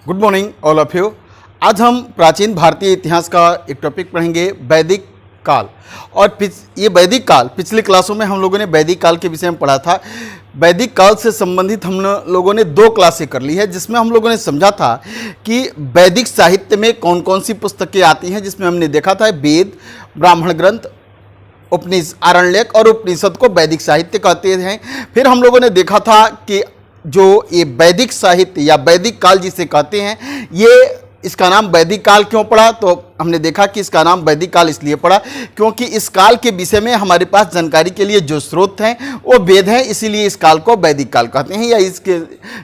Good morning all of you. आज हम प्राचीन भारतीय इतिहास का एक टॉपिक पढ़ेंगे, वैदिक काल। और ये वैदिक काल पिछले क्लासों में हम लोगों ने वैदिक काल के विषय में पढ़ा था। वैदिक काल से संबंधित हम लोगों ने 2 क्लासें कर ली है, जिसमें हम लोगों ने समझा था कि वैदिक साहित्य में कौन कौन सी पुस्तकें आती हैं, जिसमें हमने देखा था वेद, ब्राह्मण ग्रंथ, उपनिषद, आरण्यक और उपनिषद को वैदिक साहित्य कहते हैं। फिर हम लोगों ने देखा था कि जो ये वैदिक साहित्य या वैदिक काल जिसे कहते हैं, ये इसका नाम वैदिक काल क्यों पड़ा, तो हमने देखा कि इसका नाम वैदिक काल इसलिए पड़ा क्योंकि इस काल के विषय में हमारे पास जानकारी के लिए जो स्रोत हैं वो वेद हैं, इसीलिए इस काल को वैदिक काल कहते हैं। या इसके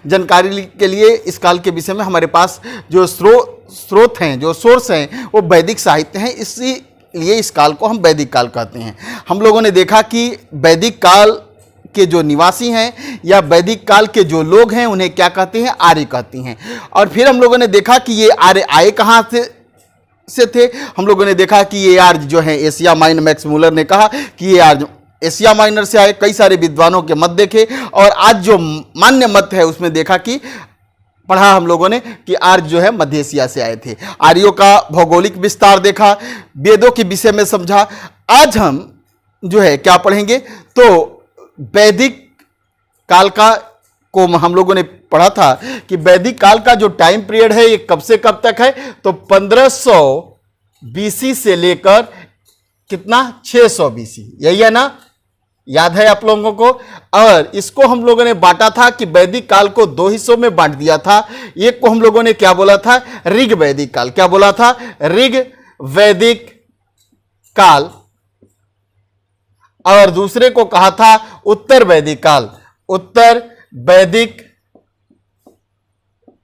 जानकारी के लिए इस काल के विषय में हमारे पास जो स्रोत हैं, जो सोर्स हैं, वो वैदिक साहित्य हैं, इसीलिए इस काल को हम वैदिक काल कहते हैं। हम लोगों ने देखा कि वैदिक काल के जो निवासी हैं या वैदिक काल के जो लोग हैं उन्हें क्या कहते हैं, आर्य कहते हैं। और फिर हम लोगों ने देखा कि ये आर्य आए कहाँ से थे। हम लोगों ने देखा कि ये आर्य जो है एशिया माइनर, मैक्स मूलर ने कहा कि ये आर्य एशिया माइनर से आए। कई सारे विद्वानों के मत देखे और आज जो मान्य मत है उसमें देखा कि पढ़ा हम लोगों ने कि आर्य जो है मध्य एशिया से आए थे। आर्यों का भौगोलिक विस्तार देखा, वेदों के विषय में समझा। आज हम जो है क्या पढ़ेंगे, तो वैदिक काल को हम लोगों ने पढ़ा था कि वैदिक काल का जो टाइम पीरियड है ये कब से कब तक है, तो 1500 बीसी से लेकर कितना 600 बीसी, यही है ना, याद है आप लोगों को। और इसको हम लोगों ने बांटा था कि वैदिक काल को 2 हिस्सों में बांट दिया था। एक को हम लोगों ने क्या बोला था, ऋग वैदिक काल। क्या बोला था, ऋग वैदिक काल। और दूसरे को कहा था उत्तर वैदिक काल, उत्तर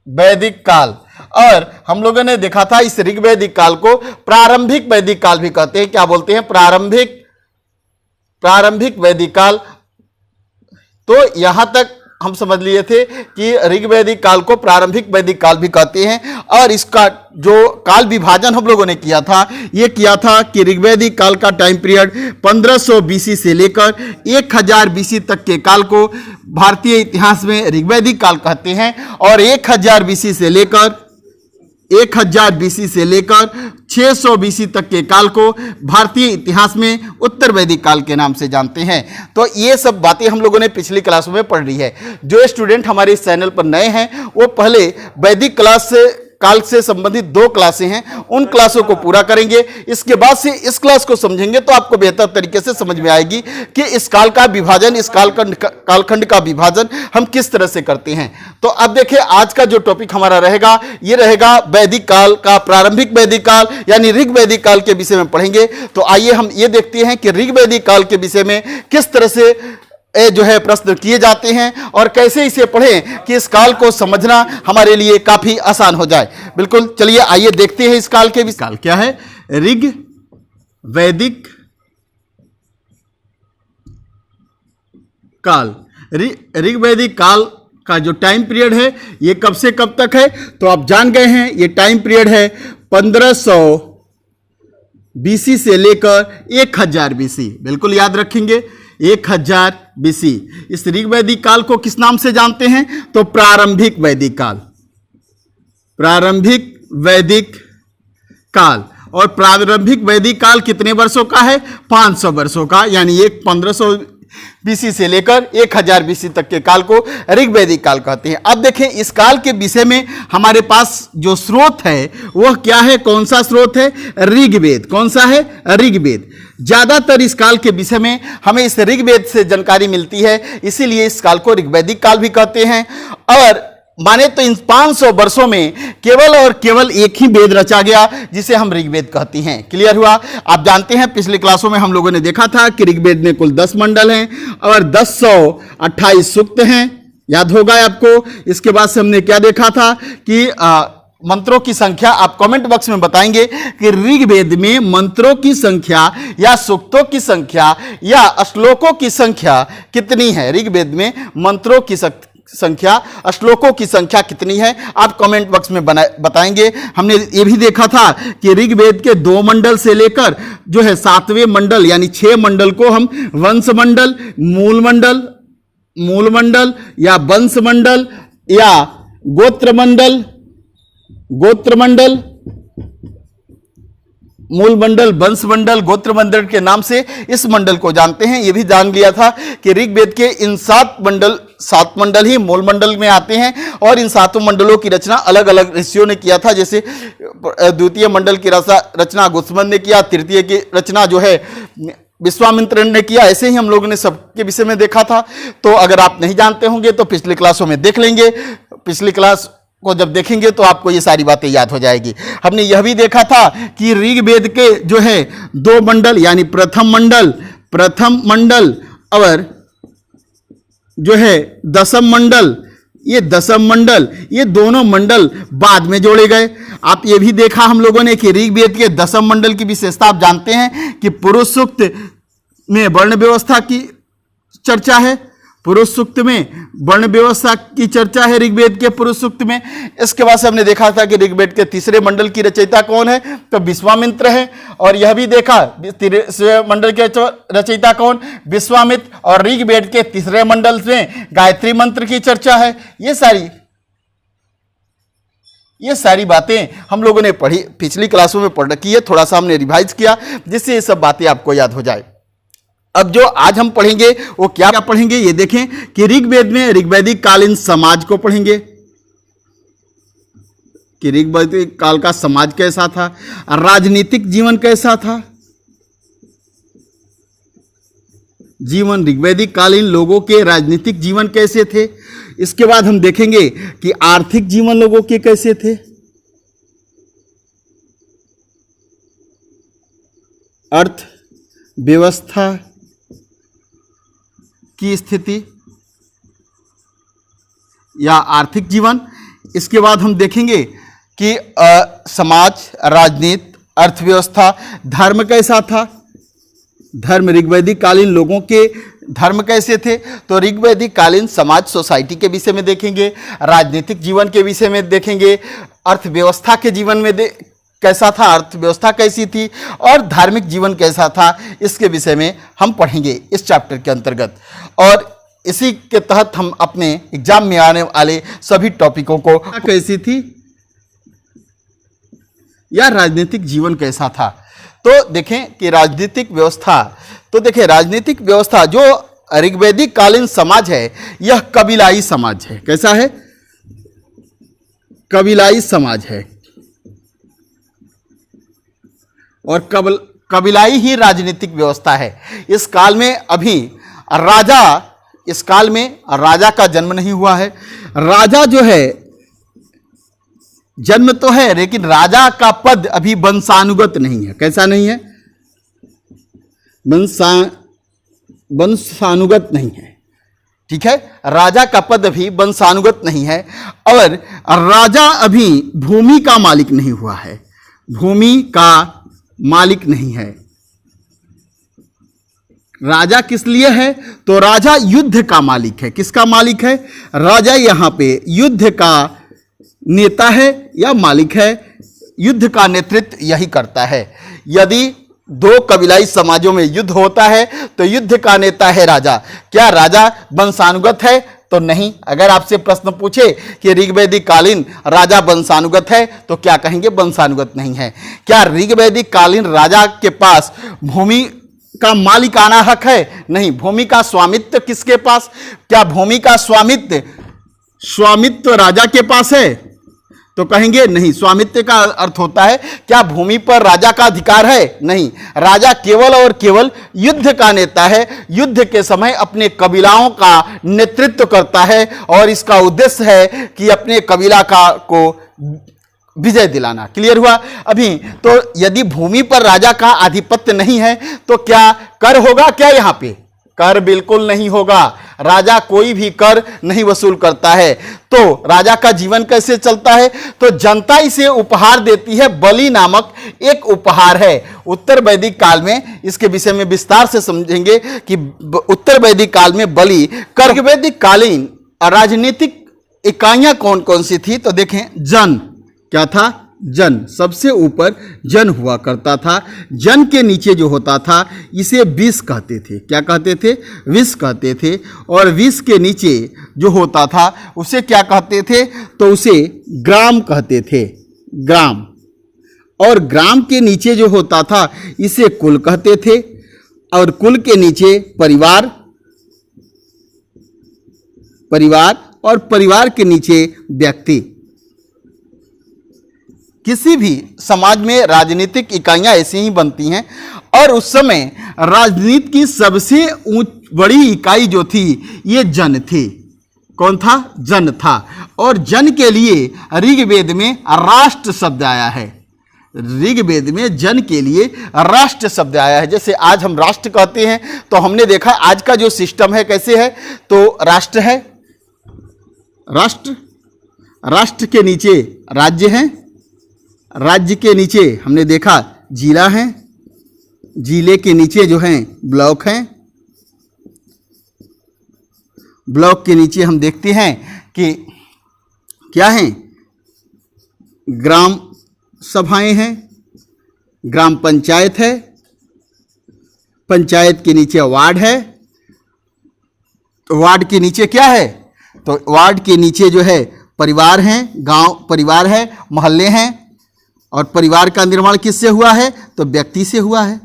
वैदिक काल। और हम लोगों ने देखा था इस ऋग वैदिक काल को प्रारंभिक वैदिक काल भी कहते हैं। क्या बोलते हैं, प्रारंभिक वैदिक काल। तो यहां तक हम समझ लिए थे कि ऋग वैदिक काल को प्रारंभिक वैदिक काल भी कहते हैं। और इसका जो काल विभाजन हम लोगों ने किया था, ये किया था कि ऋग वैदिक काल का टाइम पीरियड 1500 बीसी से लेकर 1000 बीसी तक के काल को भारतीय इतिहास में ऋग वैदिक काल कहते हैं। और 1000 बीसी से लेकर 600 बीसी तक के काल को भारतीय इतिहास में उत्तर वैदिक काल के नाम से जानते हैं। तो ये सब बातें हम लोगों ने पिछली क्लासों में पढ़ ली है। जो स्टूडेंट हमारे इस चैनल पर नए हैं वो पहले वैदिक काल से संबंधित 2 क्लासें हैं, उन क्लासों को पूरा करेंगे। इसके बाद से इस क्लास को समझेंगे तो आपको बेहतर तरीके से समझ में आएगी कि इस काल का विभाजन, इस कालखंड का विभाजन हम किस तरह से करते हैं। तो अब देखिए आज का जो टॉपिक हमारा रहेगा, ये रहेगा वैदिक काल का प्रारंभिक वैदिक काल यानी ऋग वैदिक काल के विषय में पढ़ेंगे। तो आइए हम ये देखते हैं कि ऋग वैदिक काल के विषय में किस तरह से जो है प्रश्न किए जाते हैं और कैसे इसे पढ़ें कि इस काल को समझना हमारे लिए काफी आसान हो जाए। बिल्कुल, चलिए आइए देखते हैं इस काल के काल क्या है। ऋग वैदिक काल, ऋग वैदिक काल का जो टाइम पीरियड है ये कब से कब तक है, तो आप जान गए हैं ये टाइम पीरियड है 1500 बीसी से लेकर 1000 बीसी। बिल्कुल याद रखेंगे, 1000 बीसी। इस ऋग वैदिक काल को किस नाम से जानते हैं, तो प्रारंभिक वैदिक काल, प्रारंभिक वैदिक काल। और प्रारंभिक वैदिक काल कितने वर्षों का है, 500 वर्षों का, यानी 1500 बीसी से लेकर 1000 बीसी तक के काल को ऋग वैदिक काल कहते हैं। अब देखें इस काल के विषय में हमारे पास जो स्रोत है वह क्या है, कौन सा स्रोत है, ऋग्वेद। कौन सा है, ऋग्वेद। ज्यादातर इस काल के विषय में हमें इस ऋग्वेद से जानकारी मिलती है, इसीलिए इस काल को ऋग्वैदिक काल भी कहते हैं। और माने तो इन 500 वर्षों में केवल और केवल एक ही वेद रचा गया जिसे हम ऋग्वेद कहते हैं। क्लियर हुआ। आप जानते हैं पिछले क्लासों में हम लोगों ने देखा था कि ऋग्वेद में कुल 10 मंडल हैं और 1028 सूक्त हैं, याद होगा आपको। इसके बाद से हमने क्या देखा था कि मंत्रों की संख्या, आप कमेंट बॉक्स में बताएंगे कि ऋग्वेद में मंत्रों की संख्या या सूक्तों की संख्या या श्लोकों की संख्या कितनी है। ऋग्वेद में मंत्रों की संख्या, श्लोकों की संख्या कितनी है, आप कमेंट बॉक्स में बताएंगे। हमने ये भी देखा था कि ऋग्वेद के 2 मंडल से लेकर जो है 7वें मंडल यानी 6 मंडल को हम वंश मंडल, मूल मंडल या वंश मंडल या गोत्र मंडल गोत्र मंडल, मूल मंडल, वंश मंडल, गोत्र मंडल के नाम से इस मंडल को जानते हैं। यह भी जान लिया था कि ऋग्वेद के इन 7 मंडल ही मूल मंडल में आते हैं और इन 7 मंडलों की रचना अलग अलग ऋषियों ने किया था। जैसे द्वितीय मंडल की रचना गुस्मन ने किया, तृतीय की रचना जो है विश्वामित्र ने किया। ऐसे ही हम लोगों ने सबके विषय में देखा था। तो अगर आप नहीं जानते होंगे तो पिछली क्लासों में देख लेंगे। पिछली क्लास को जब देखेंगे तो आपको ये सारी बातें याद हो जाएगी। हमने यह भी देखा था कि ऋग्वेद के जो है 2 मंडल यानी प्रथम मंडल और जो है दशम मंडल, ये दोनों मंडल बाद में जोड़े गए। आप ये भी देखा हम लोगों ने कि ऋग्वेद के दशम मंडल की विशेषता आप जानते हैं कि पुरुष सूक्त में वर्ण व्यवस्था की चर्चा है। पुरुष सूक्त में वर्ण व्यवस्था की चर्चा है ऋग्वेद के पुरुष सूक्त में। इसके बाद से हमने देखा था कि ऋग्वेद के तीसरे मंडल की रचयिता कौन है, तो विश्वामित्र है। और यह भी देखा तीसरे मंडल के रचयिता कौन, विश्वामित्र। और ऋग्वेद के तीसरे मंडल में गायत्री मंत्र की चर्चा है। ये सारी बातें हम लोगों ने पढ़ी, पिछली क्लासों में पढ़ रखी है। थोड़ा सा हमने रिवाइज किया जिससे ये सब बातें आपको याद हो जाए। अब जो आज हम पढ़ेंगे वो क्या पढ़ेंगे, ये देखें कि ऋग्वेद में ऋग्वैदिक कालीन समाज को पढ़ेंगे कि ऋग्वैदिक काल का समाज कैसा था, राजनीतिक जीवन कैसा था, ऋग्वैदिक कालीन लोगों के राजनीतिक जीवन कैसे थे। इसके बाद हम देखेंगे कि आर्थिक जीवन लोगों के कैसे थे, अर्थ व्यवस्था की स्थिति या आर्थिक जीवन। इसके बाद हम देखेंगे कि समाज, राजनीति, अर्थव्यवस्था, धर्म कैसा था, धर्म ऋग्वैदिक कालीन लोगों के धर्म कैसे थे। तो ऋग्वैदिक कालीन समाज, सोसाइटी के विषय में देखेंगे, राजनीतिक जीवन के विषय में देखेंगे, अर्थव्यवस्था के जीवन में कैसा था, अर्थव्यवस्था कैसी थी, और धार्मिक जीवन कैसा था, इसके विषय में हम पढ़ेंगे इस चैप्टर के अंतर्गत। और इसी के तहत हम अपने एग्जाम में आने वाले सभी टॉपिकों को, कैसी थी या राजनीतिक जीवन कैसा था। तो देखें कि राजनीतिक व्यवस्था जो ऋग्वैदिक कालीन समाज है यह कबीलाई समाज है। कैसा है, कबीलाई समाज है। और कबीलाई ही राजनीतिक व्यवस्था है। इस काल में राजा का जन्म नहीं हुआ है। राजा जो है जन्म तो है लेकिन राजा का पद अभी वंशानुगत नहीं है। कैसा नहीं है, वंशानुगत नहीं है। ठीक है, राजा का पद अभी वंशानुगत नहीं है। और राजा अभी भूमि का मालिक नहीं हुआ है, भूमि का मालिक नहीं है। राजा किस लिए है, तो राजा युद्ध का मालिक है। किसका मालिक है, राजा यहां पे युद्ध का नेता है या मालिक है, युद्ध का नेतृत्व यही करता है। यदि 2 कबीलाई समाजों में युद्ध होता है तो युद्ध का नेता है राजा। क्या राजा वंशानुगत है, तो नहीं। अगर आपसे प्रश्न पूछे कि ऋग्वैदिक कालीन राजा वंशानुगत है तो क्या कहेंगे, वंशानुगत नहीं है। क्या ऋग्वैदिक कालीन राजा के पास भूमि का मालिकाना हक है, नहीं। भूमि का स्वामित्व किसके पास, क्या भूमि का स्वामित्व राजा के पास है, तो कहेंगे नहीं। स्वामित्व का अर्थ होता है क्या भूमि पर राजा का अधिकार है, नहीं। राजा केवल और केवल युद्ध का नेता है, युद्ध के समय अपने कबीलाओं का नेतृत्व करता है और इसका उद्देश्य है कि अपने कबीला को विजय दिलाना। क्लियर हुआ अभी। तो यदि भूमि पर राजा का आधिपत्य नहीं है तो क्या कर होगा, क्या यहां पे कर बिल्कुल नहीं होगा। राजा कोई भी कर नहीं वसूल करता है। तो राजा का जीवन कैसे चलता है, तो जनता इसे उपहार देती है। बलि नामक एक उपहार है। उत्तर वैदिक काल में इसके विषय में विस्तार से समझेंगे कि उत्तर वैदिक काल में बलि कर। वैदिक कालीन राजनीतिक इकाइयां कौन कौन सी थी, तो देखें जन क्या था, जन सबसे ऊपर जन हुआ करता था। जन के नीचे जो होता था इसे विष कहते थे। क्या कहते थे, विष कहते थे। और विष के नीचे जो होता था उसे क्या कहते थे, तो उसे ग्राम कहते थे। ग्राम, और ग्राम के नीचे जो होता था इसे कुल कहते थे, और कुल के नीचे परिवार, परिवार, और परिवार के नीचे व्यक्ति। किसी भी समाज में राजनीतिक इकाइयां ऐसी ही बनती हैं, और उस समय राजनीति की सबसे बड़ी इकाई जो थी ये जन थी। कौन था? जन था। और जन के लिए ऋग्वेद में राष्ट्र शब्द आया है। ऋग्वेद में जन के लिए राष्ट्र शब्द आया है। जैसे आज हम राष्ट्र कहते हैं, तो हमने देखा आज का जो सिस्टम है कैसे है, तो राष्ट्र है, राष्ट्र, राष्ट्र के नीचे राज्य है, राज्य के नीचे हमने देखा जिला है, जिले के नीचे जो है ब्लॉक हैं, ब्लॉक के नीचे हम देखते हैं कि क्या हैं, ग्राम सभाएं हैं, ग्राम पंचायत है, पंचायत के नीचे वार्ड है, तो वार्ड के नीचे क्या है, तो वार्ड के नीचे जो है परिवार हैं, गांव परिवार है, मोहल्ले हैं। और परिवार का निर्माण किससे हुआ है, तो व्यक्ति से हुआ है।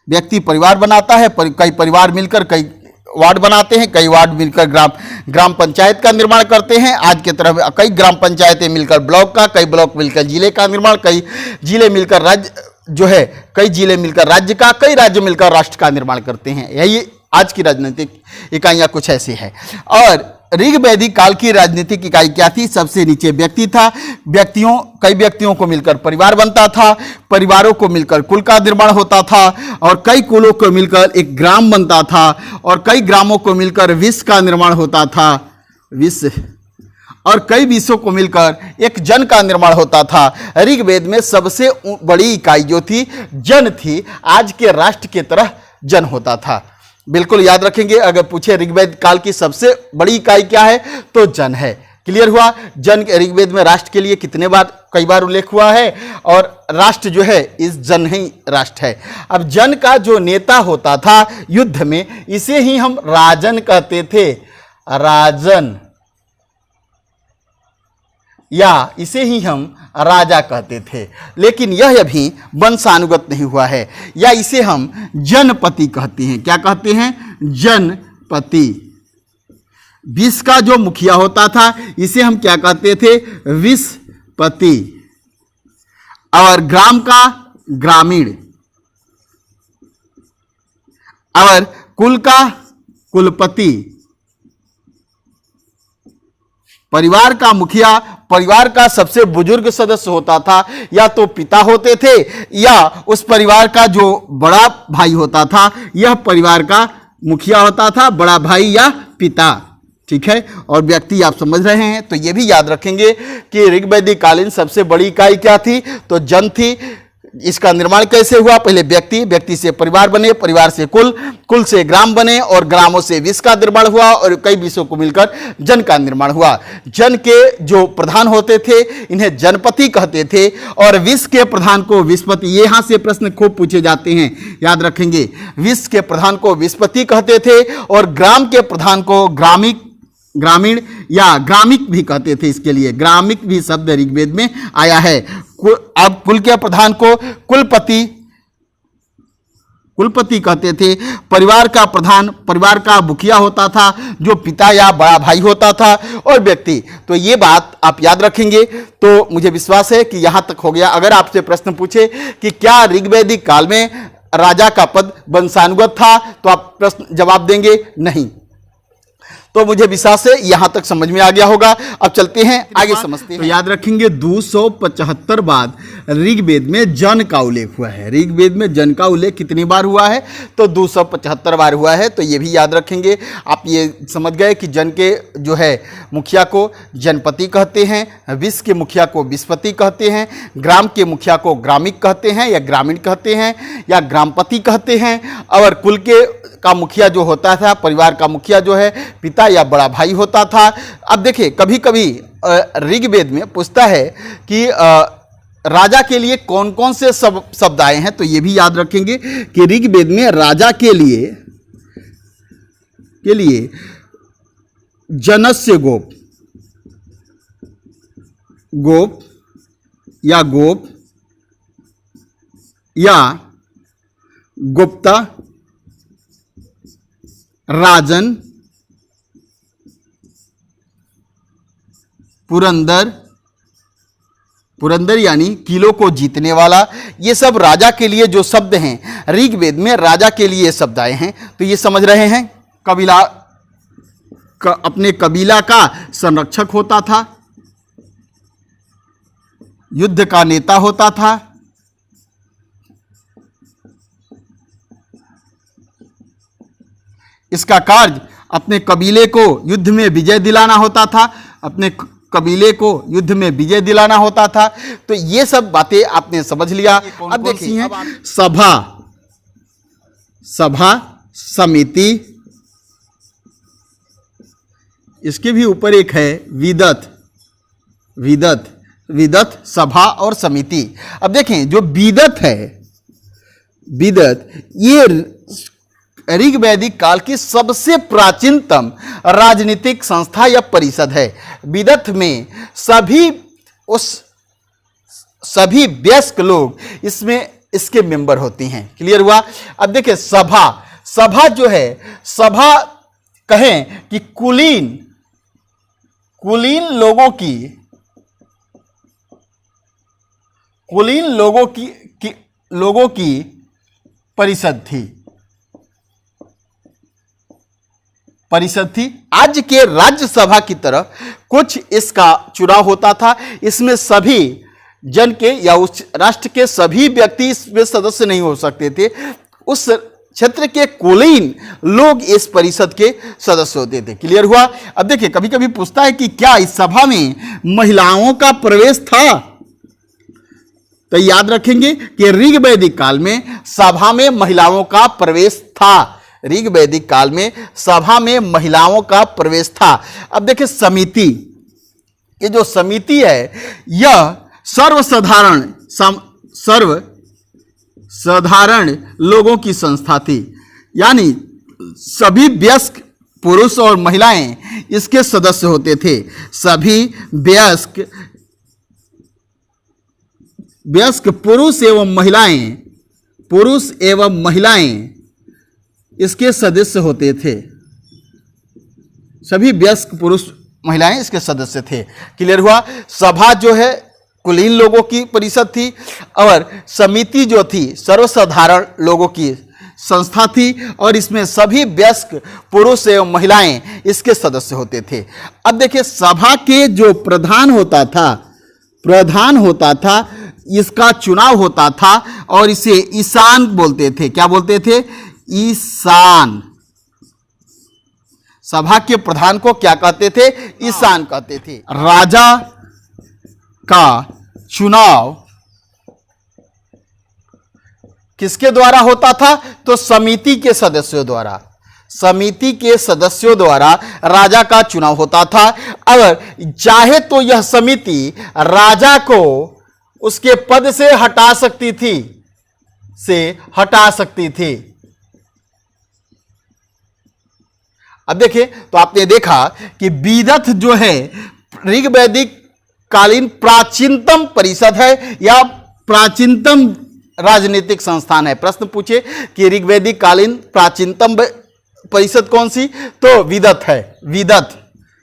व्यक्ति परिवार बनाता है, कई परिवार मिलकर कई वार्ड बनाते हैं, कई वार्ड मिलकर ग्राम पंचायत का निर्माण करते हैं। आज के तरह कई ग्राम पंचायतें मिलकर ब्लॉक का, कई ब्लॉक मिलकर जिले का निर्माण, कई जिले मिलकर राज्य जो है, कई जिले मिलकर राज्य का, कई राज्य मिलकर राष्ट्र का निर्माण करते हैं। यही आज की राजनीतिक इकाइयाँ कुछ ऐसी है। और ऋग्वैदिक काल की राजनीतिक इकाई क्या थी? सबसे नीचे व्यक्ति था। कई व्यक्तियों को मिलकर परिवार बनता था, परिवारों को मिलकर कुल का निर्माण होता था, और कई कुलों को मिलकर एक ग्राम बनता था, और कई ग्रामों को मिलकर विश्व का निर्माण होता था, विश्व, और कई विश्वों को मिलकर एक जन का निर्माण होता था। ऋग्वेद में सबसे बड़ी इकाई जो थी जन थी। आज के राष्ट्र की तरह जन होता था। बिल्कुल याद रखेंगे, अगर पूछे ऋग्वेद काल की सबसे बड़ी इकाई क्या है, तो जन है। क्लियर हुआ? जन ऋग्वेद में राष्ट्र के लिए कितने बार, कई बार उल्लेख हुआ है, और राष्ट्र जो है इस जन ही राष्ट्र है। अब जन का जो नेता होता था युद्ध में, इसे ही हम राजन कहते थे, राजन, या इसे ही हम राजा कहते थे। लेकिन यह अभी वंशानुगत नहीं हुआ है, या इसे हम जनपति कहते हैं। क्या कहते हैं? जनपति। विश्व का जो मुखिया होता था इसे हम क्या कहते थे? विश्वपति। और ग्राम का ग्रामीण, और कुल का कुलपति। परिवार का मुखिया परिवार का सबसे बुजुर्ग सदस्य होता था, या तो पिता होते थे, या उस परिवार का जो बड़ा भाई होता था, यह परिवार का मुखिया होता था, बड़ा भाई या पिता। ठीक है? और व्यक्ति आप समझ रहे हैं, तो ये भी याद रखेंगे कि ऋग्वैदिक कालीन सबसे बड़ी इकाई क्या थी, तो जन थी। इसका निर्माण कैसे हुआ? पहले व्यक्ति, व्यक्ति से परिवार बने, परिवार से कुल, कुल से ग्राम बने, और ग्रामों से विश्व का निर्माण हुआ, और कई विश्वों को मिलकर जन का निर्माण हुआ। जन के जो प्रधान होते थे इन्हें जनपति कहते थे, और विश्व के प्रधान को विश्वपति। ये यहाँ से प्रश्न खूब पूछे जाते हैं, याद रखेंगे। विश्व के प्रधान को विश्वपति कहते थे, और ग्राम के प्रधान को ग्रामीण या ग्रामिक भी कहते थे। इसके लिए ग्रामिक भी शब्द ऋग्वेद में आया है। अब कुल के प्रधान को कुलपति कहते थे। परिवार का प्रधान परिवार का मुखिया होता था, जो पिता या बड़ा भाई होता था, और व्यक्ति। तो ये बात आप याद रखेंगे। तो मुझे विश्वास है कि यहां तक हो गया। अगर आपसे प्रश्न पूछे कि क्या ऋग्वैदिक काल में राजा का पद वंशानुगत था, तो आप प्रश्न जवाब देंगे नहीं। तो मुझे विश्वास है यहां तक समझ में आ गया होगा। अब चलते हैं आगे, समझते हैं। तो याद रखेंगे 275 बार ऋग्वेद में जन का उल्लेख हुआ है। ऋग्वेद में जन का उल्लेख कितनी बार हुआ है, तो 275 बार हुआ है। तो ये भी याद रखेंगे। आप ये समझ गए कि जन के जो है मुखिया को जनपति कहते हैं, विश्व के मुखिया को विश्वपति कहते हैं, ग्राम के मुखिया को ग्रामिक कहते हैं या ग्रामीण कहते हैं या ग्रामपति कहते हैं, और कुल का मुखिया जो होता था, परिवार का मुखिया जो है पिता या बड़ा भाई होता था। अब देखिए, कभी कभी ऋग्वेद में पूछता है कि राजा के लिए कौन कौन से शब्द आए हैं, तो ये भी याद रखेंगे कि ऋग्वेद में राजा के लिए जनस्य गोप, या गोप या गुप्ता, राजन, पुरंदर, पुरंदर यानी किलों को जीतने वाला, ये सब राजा के लिए जो शब्द हैं, ऋग्वेद में राजा के लिए शब्द आए हैं। तो ये समझ रहे हैं, कबीला अपने कबीला का संरक्षक होता था, युद्ध का नेता होता था, इसका कार्य अपने कबीले को युद्ध में विजय दिलाना होता था, अपने कबीले को युद्ध में विजय दिलाना होता था। तो ये सब बातें आपने समझ लिया। अब देखिए सभा, सभा, समिति, इसके भी ऊपर एक है विदत, विदत, विदत, सभा और समिति। अब देखें जो विदत है, विदत ये ऋग वैदिक काल की सबसे प्राचीनतम राजनीतिक संस्था या परिषद है। विदत में सभी वयस्क लोग इसमें इसके मेंबर होती हैं। क्लियर हुआ? अब देखिए सभा, सभा जो है, सभा कहें कि कुलीन लोगों की परिषद थी। आज के राज्यसभा की तरह कुछ इसका चुनाव होता था। इसमें सभी जन के या उस राष्ट्र के सभी व्यक्ति इसमें सदस्य नहीं हो सकते थे। उस क्षेत्र के कुलीन लोग इस परिषद के सदस्य होते थे। क्लियर हुआ? अब देखिए कभी कभी पूछता है कि क्या इस सभा में महिलाओं का प्रवेश था? तो याद रखेंगे कि ऋग वैदिक काल में सभा में महिलाओं का प्रवेश था। ऋग वैदिक काल में सभा में महिलाओं का प्रवेश था। अब देखिए समिति, ये जो समिति है यह सर्वसाधारण लोगों की संस्था थी, यानी सभी वयस्क पुरुष और महिलाएं इसके सदस्य होते थे। सभी वयस्क पुरुष एवं महिलाएं इसके सदस्य होते थे। सभी वयस्क पुरुष महिलाएं इसके सदस्य थे। क्लियर हुआ? सभा जो है कुलीन लोगों की परिषद थी और समिति जो थी सर्वसाधारण लोगों की संस्था थी और इसमें सभी वयस्क पुरुष एवं महिलाएं इसके सदस्य होते थे। अब देखिए सभा के जो प्रधान होता था इसका चुनाव होता था और इसे ईशान बोलते थे। क्या बोलते थे? ईशान। सभा के प्रधान को क्या कहते थे? ईशान कहते थे। राजा का चुनाव किसके द्वारा होता था? तो समिति के सदस्यों द्वारा। समिति के सदस्यों द्वारा राजा का चुनाव होता था। अगर चाहे तो यह समिति राजा को उसके पद से हटा सकती थी। अब देखिए तो आपने देखा कि विदत जो है ऋग वैदिक कालीन प्राचीनतम परिषद है या प्राचीनतम राजनीतिक संस्थान है। प्रश्न पूछे कि ऋग वैदिक कालीन प्राचीनतम परिषद कौन सी? तो विदत है, विदत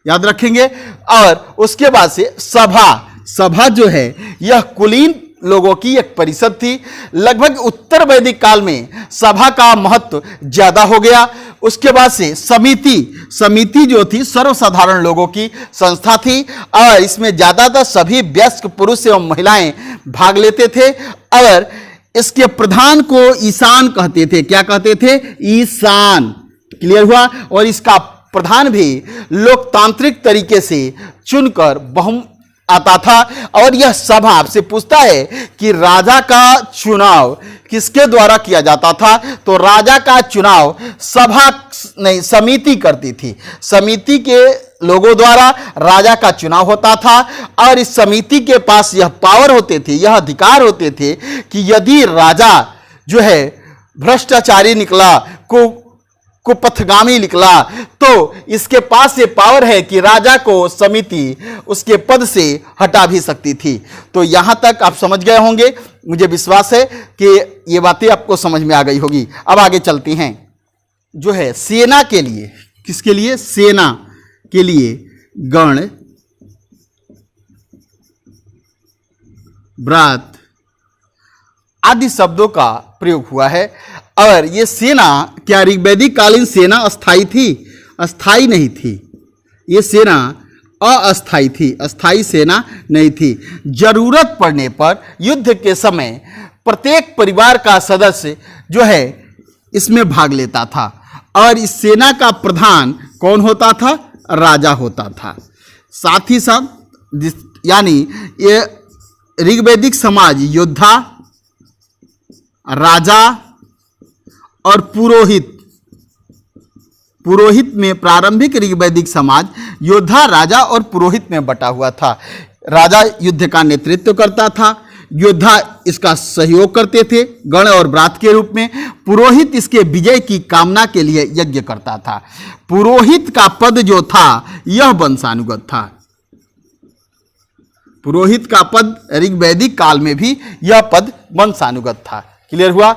याद रखेंगे। और उसके बाद से सभा जो है यह कुलीन लोगों की एक परिषद थी। लगभग उत्तर वैदिक काल में सभा का महत्व ज्यादा हो गया। उसके बाद से समिति जो थी सर्वसाधारण लोगों की संस्था थी और इसमें ज्यादातर सभी वयस्क पुरुष एवं महिलाएं भाग लेते थे और इसके प्रधान को ईशान कहते थे। क्या कहते थे? ईशान। क्लियर हुआ? और इसका प्रधान भी लोकतांत्रिक तरीके से चुनकर बहुमत आता था। और यह सभा आपसे पूछता है कि राजा का चुनाव किसके द्वारा किया जाता था? तो राजा का चुनाव समिति करती थी। समिति के लोगों द्वारा राजा का चुनाव होता था और इस समिति के पास यह पावर होते थे, यह अधिकार होते थे कि यदि राजा जो है भ्रष्टाचारी निकला, कुपथगामी निकला। तो इसके पास ये पावर है कि राजा को समिति उसके पद से हटा भी सकती थी। तो यहां तक आप समझ गए होंगे, मुझे विश्वास है कि ये बातें आपको समझ में आ गई होगी। अब आगे चलती हैं। जो है सेना के लिए, किसके लिए? सेना के लिए गण, व्रात आदि शब्दों का प्रयोग हुआ है। और ये सेना क्या ऋग्वैदिक कालीन सेना अस्थाई थी? अस्थाई नहीं थी। ये सेना अस्थाई थी, अस्थाई सेना नहीं थी। जरूरत पड़ने पर युद्ध के समय प्रत्येक परिवार का सदस्य जो है इसमें भाग लेता था। और इस सेना का प्रधान कौन होता था? राजा होता था। साथ ही साथ यानी ये ऋग्वैदिक समाज योद्धा, राजा और पुरोहित, पुरोहित में प्रारंभिक ऋग्वैदिक समाज योद्धा, राजा और पुरोहित में बटा हुआ था। राजा युद्ध का नेतृत्व करता था, योद्धा इसका सहयोग करते थे गण और व्रात के रूप में, पुरोहित इसके विजय की कामना के लिए यज्ञ करता था। पुरोहित का पद जो था यह वंशानुगत था। पुरोहित का पद ऋग्वैदिक काल में भी यह पद वंशानुगत था। क्लियर हुआ?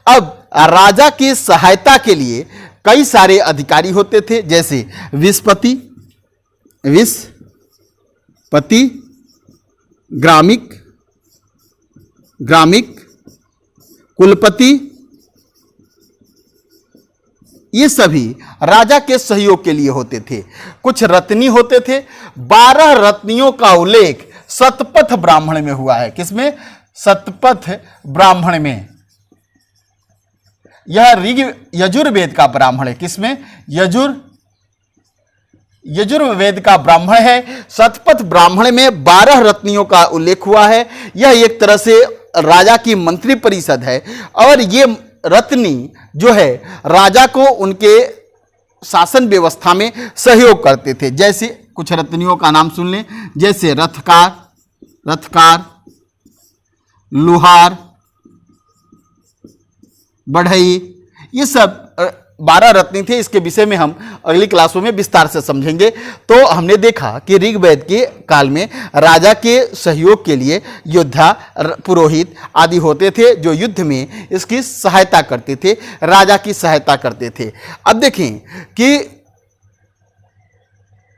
अब राजा की सहायता के लिए कई सारे अधिकारी होते थे, जैसे विस्पति, ग्रामिक, कुलपति, ये सभी राजा के सहयोग के लिए होते थे। कुछ रत्नी होते थे। 12 रत्नियों का उल्लेख शतपथ ब्राह्मण में हुआ है। किसमें? शतपथ ब्राह्मण में। यह यजुर्वेद का ब्राह्मण है। किसमें? यजुर्वेद का ब्राह्मण है। शतपथ ब्राह्मण में 12 रत्नियों का उल्लेख हुआ है। यह एक तरह से राजा की मंत्री परिषद है। और ये रत्नी जो है राजा को उनके शासन व्यवस्था में सहयोग करते थे। जैसे कुछ रत्नियों का नाम सुन लें, जैसे रथकार, लुहार, बढ़ई, ये सब 12 रत्नी थे। इसके विषय में हम अगली क्लासों में विस्तार से समझेंगे। तो हमने देखा कि ऋग्वेद के काल में राजा के सहयोग के लिए योद्धा, पुरोहित आदि होते थे जो युद्ध में इसकी सहायता करते थे, राजा की सहायता करते थे। अब देखें कि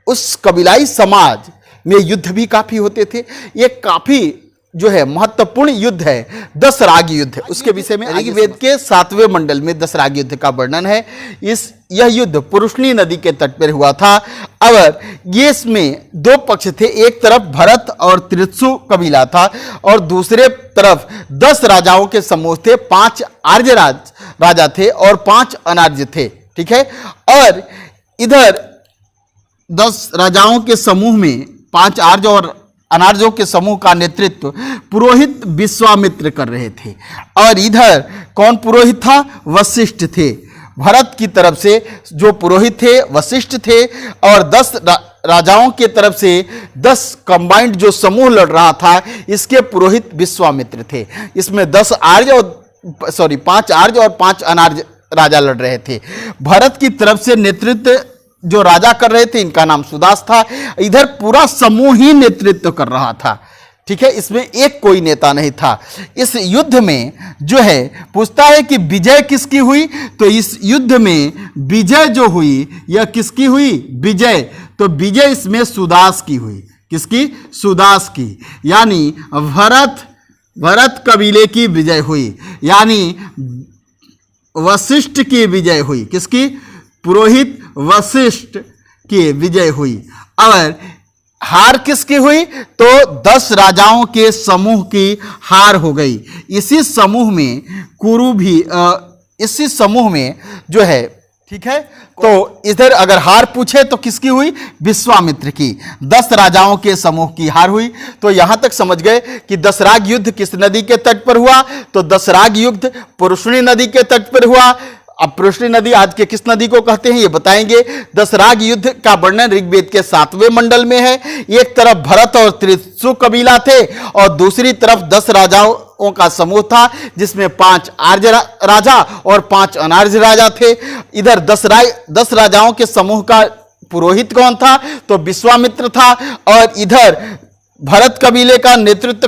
उस कबीलाई समाज में युद्ध भी काफी होते थे। ये काफी जो है महत्वपूर्ण युद्ध है दशराग युद्ध। उसके विषय में ऋग्वेद के 7वें मंडल में दशराग युद्ध का वर्णन है। यह युद्ध पुरुषनी नदी के तट पर हुआ था। और ये इसमें 2 पक्ष थे। एक तरफ भरत और त्रित्सु कबीला था और दूसरे तरफ 10 राजाओं के समूह थे। 5 आर्य राजा थे और 5 अनार्य थे। ठीक है। और इधर 10 राजाओं के समूह में 5 आर्य और अनार्यों के समूह का नेतृत्व पुरोहित विश्वामित्र कर रहे थे। और इधर कौन पुरोहित था? वशिष्ठ थे। भरत की तरफ से जो पुरोहित थे वशिष्ठ थे। और 10 राजाओं के तरफ से 10 कंबाइंड जो समूह लड़ रहा था, इसके पुरोहित विश्वामित्र थे। इसमें 5 आर्य और 5 अनार्य राजा लड़ रहे थे। भरत की तरफ से नेतृत्व जो राजा कर रहे थे, इनका नाम सुदास था। इधर पूरा समूह ही नेतृत्व कर रहा था। ठीक है, इसमें एक कोई नेता नहीं था। इस युद्ध में जो है पूछता है कि विजय किसकी हुई? तो इस युद्ध में विजय जो हुई यह किसकी हुई? विजय। तो विजय इसमें सुदास की हुई। किसकी? सुदास की। यानी भरत कबीले की विजय हुई, यानी वशिष्ठ की विजय हुई। किसकी? पुरोहित वशिष्ठ की विजय हुई। और हार किसकी हुई? तो 10 राजाओं के समूह की हार हो गई। इसी समूह में कुरु भी इसी समूह में जो है, ठीक है। तो इधर अगर हार पूछे तो किसकी हुई? विश्वामित्र की। 10 राजाओं के समूह की हार हुई। तो यहां तक समझ गए कि दशराग युद्ध किस नदी के तट पर हुआ? तो दशराग युद्ध पुरुषनी नदी के तट पर हुआ। अब पुरुषनी नदी आज के किस नदी को कहते हैं ये बताएंगे। दशराग युद्ध का वर्णन ऋग्वेद के 7वें मंडल में है। एक तरफ भरत और त्रित्सु कबीला थे और दूसरी तरफ 10 राजाओं राजाओं का समूह था, जिसमें 5 आर्य राजा और 5 अनार्य राजा थे। इधर 10 राजाओं के समूह का पुरोहित कौन था? तो विश्वामित्र था। और इधर भरत कबीले का नेतृत्व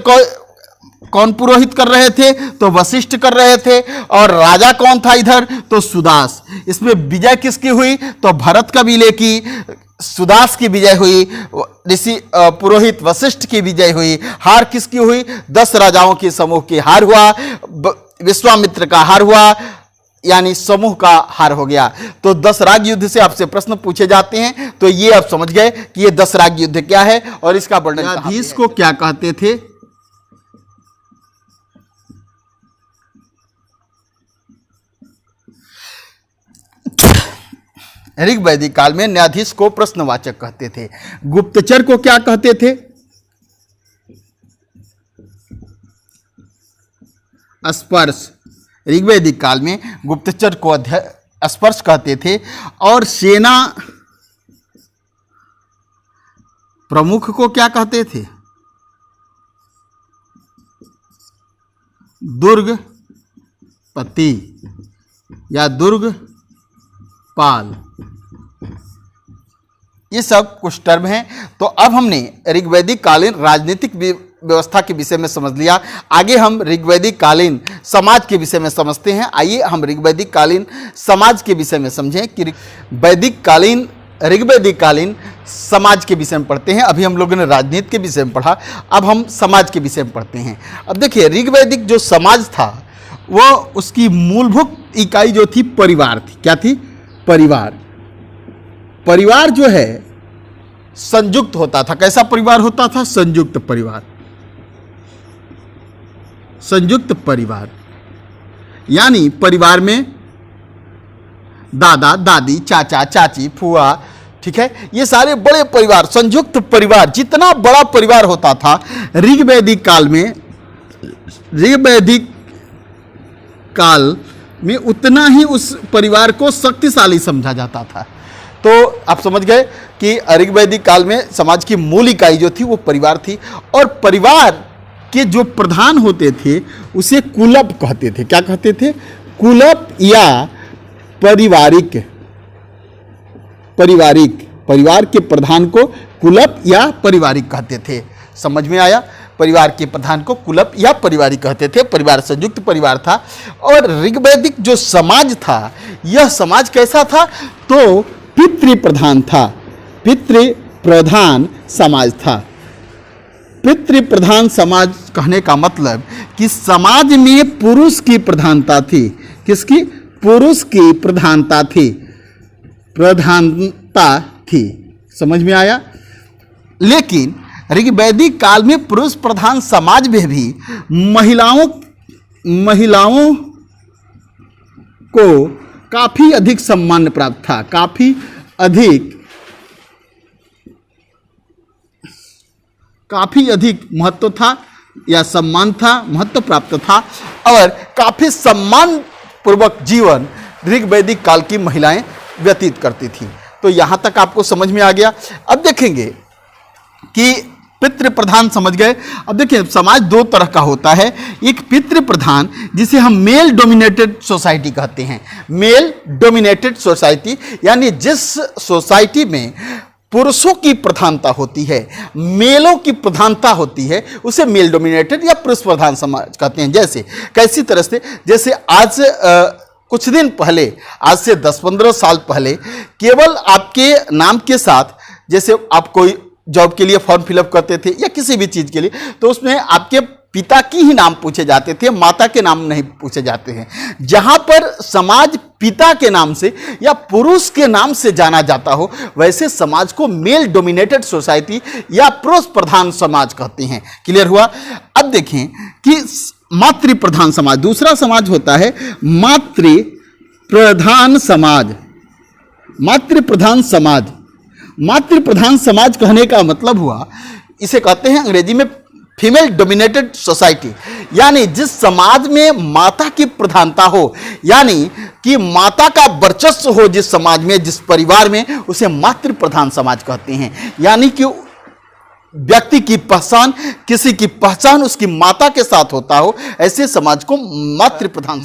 कौन पुरोहित कर रहे थे? तो वशिष्ठ कर रहे थे। और राजा कौन था इधर? तो सुदास। इसमें विजय किसकी हुई? तो भरत कबीले की, सुदास की विजय हुई, ऋषि पुरोहित वशिष्ठ की विजय हुई। हार किसकी हुई? 10 राजाओं के समूह की हार हुआ, विश्वामित्र का हार हुआ, यानी समूह का हार हो गया। तो 10 राग युद्ध से आपसे प्रश्न पूछे जाते हैं, तो ये आप समझ गए कि ये 10 राग युद्ध क्या है और इसका वर्णन। न्यायाधीश को क्या कहते थे? ऋग वैदिक काल में न्यायाधीश को प्रश्नवाचक कहते थे। गुप्तचर को क्या कहते थे? स्पर्श। ऋग्वैदिक काल में गुप्तचर को स्पर्श कहते थे। और सेना प्रमुख को क्या कहते थे? दुर्गपति या दुर्गपाल। ये सब कुछ टर्म हैं। तो अब हमने ऋग्वैदिक कालीन राजनीतिक व्यवस्था के विषय में समझ लिया। आगे हम ऋग्वैदिक कालीन समाज के विषय में समझते हैं। आइए हम ऋग्वैदिक कालीन समाज के विषय में समझें कि ऋग्वैदिक कालीन समाज के विषय में पढ़ते हैं। अभी हम लोगों ने राजनीति के विषय में पढ़ा, अब हम समाज के विषय में पढ़ते हैं। अब देखिए, ऋग्वैदिक जो समाज था वो उसकी मूलभूत इकाई जो थी परिवार थी। क्या थी? परिवार। परिवार जो है संयुक्त होता था। कैसा परिवार होता था? संयुक्त परिवार। संयुक्त परिवार यानी परिवार में दादा दादी, चाचा चाची, फुआ, ठीक है, ये सारे बड़े परिवार, संयुक्त परिवार। जितना बड़ा परिवार होता था ऋग्वैदिक काल में उतना ही उस परिवार को शक्तिशाली समझा जाता था। तो आप समझ गए कि ऋग्वैदिक काल में समाज की मूल इकाई जो थी वो परिवार थी। और परिवार के जो प्रधान होते थे उसे कुलप कहते थे। क्या कहते थे? कुलप या पारिवारिक। परिवार के प्रधान को कुलप या पारिवारिक कहते थे। समझ में आया? परिवार के प्रधान को कुलप या पारिवारिक कहते थे। परिवार संयुक्त परिवार था। और ऋग्वैदिक जो समाज था, यह समाज कैसा था? तो पितृप्रधान था। पितृप्रधान समाज था। पितृप्रधान समाज कहने का मतलब कि समाज में पुरुष की प्रधानता थी। किसकी? पुरुष की प्रधानता थी। समझ में आया? लेकिन ऋग्वैदिक काल में पुरुष प्रधान समाज में भी महिलाओं को काफी अधिक सम्मान प्राप्त था। काफी अधिक महत्व था या सम्मान था, महत्व प्राप्त था। और काफी सम्मान पूर्वक जीवन ऋग्वैदिक काल की महिलाएं व्यतीत करती थीं। तो यहां तक आपको समझ में आ गया। अब देखेंगे कि पितृ प्रधान समझ गए। अब देखिए, समाज 2 तरह का होता है। एक पितृ प्रधान जिसे हम मेल डोमिनेटेड सोसाइटी कहते हैं। मेल डोमिनेटेड सोसाइटी यानी जिस सोसाइटी में पुरुषों की प्रधानता होती है, मेलों की प्रधानता होती है, उसे मेल डोमिनेटेड या पुरुष प्रधान समाज कहते हैं। जैसे कैसी तरह से? जैसे आज कुछ दिन पहले, आज से 10-15 साल पहले, केवल आपके नाम के साथ, जैसे आप कोई जॉब के लिए फॉर्म फिलअप करते थे या किसी भी चीज़ के लिए, तो उसमें आपके पिता की ही नाम पूछे जाते थे, माता के नाम नहीं पूछे जाते हैं। जहां पर समाज पिता के नाम से या पुरुष के नाम से जाना जाता हो, वैसे समाज को मेल डोमिनेटेड सोसाइटी या पुरुष प्रधान समाज कहते हैं। क्लियर हुआ? अब देखें कि मातृ प्रधान समाज, दूसरा समाज होता है मातृ प्रधान समाज। मातृ प्रधान समाज, मातृ प्रधान समाज कहने का मतलब हुआ, इसे कहते हैं अंग्रेजी में फीमेल डोमिनेटेड सोसाइटी। यानी जिस समाज में माता की प्रधानता हो, यानी कि माता का वर्चस्व हो जिस समाज में, जिस परिवार में, उसे मातृ प्रधान समाज कहते हैं। यानी कि व्यक्ति की पहचान, किसी की पहचान उसकी माता के साथ होता हो, ऐसे समाज को मातृ प्रधान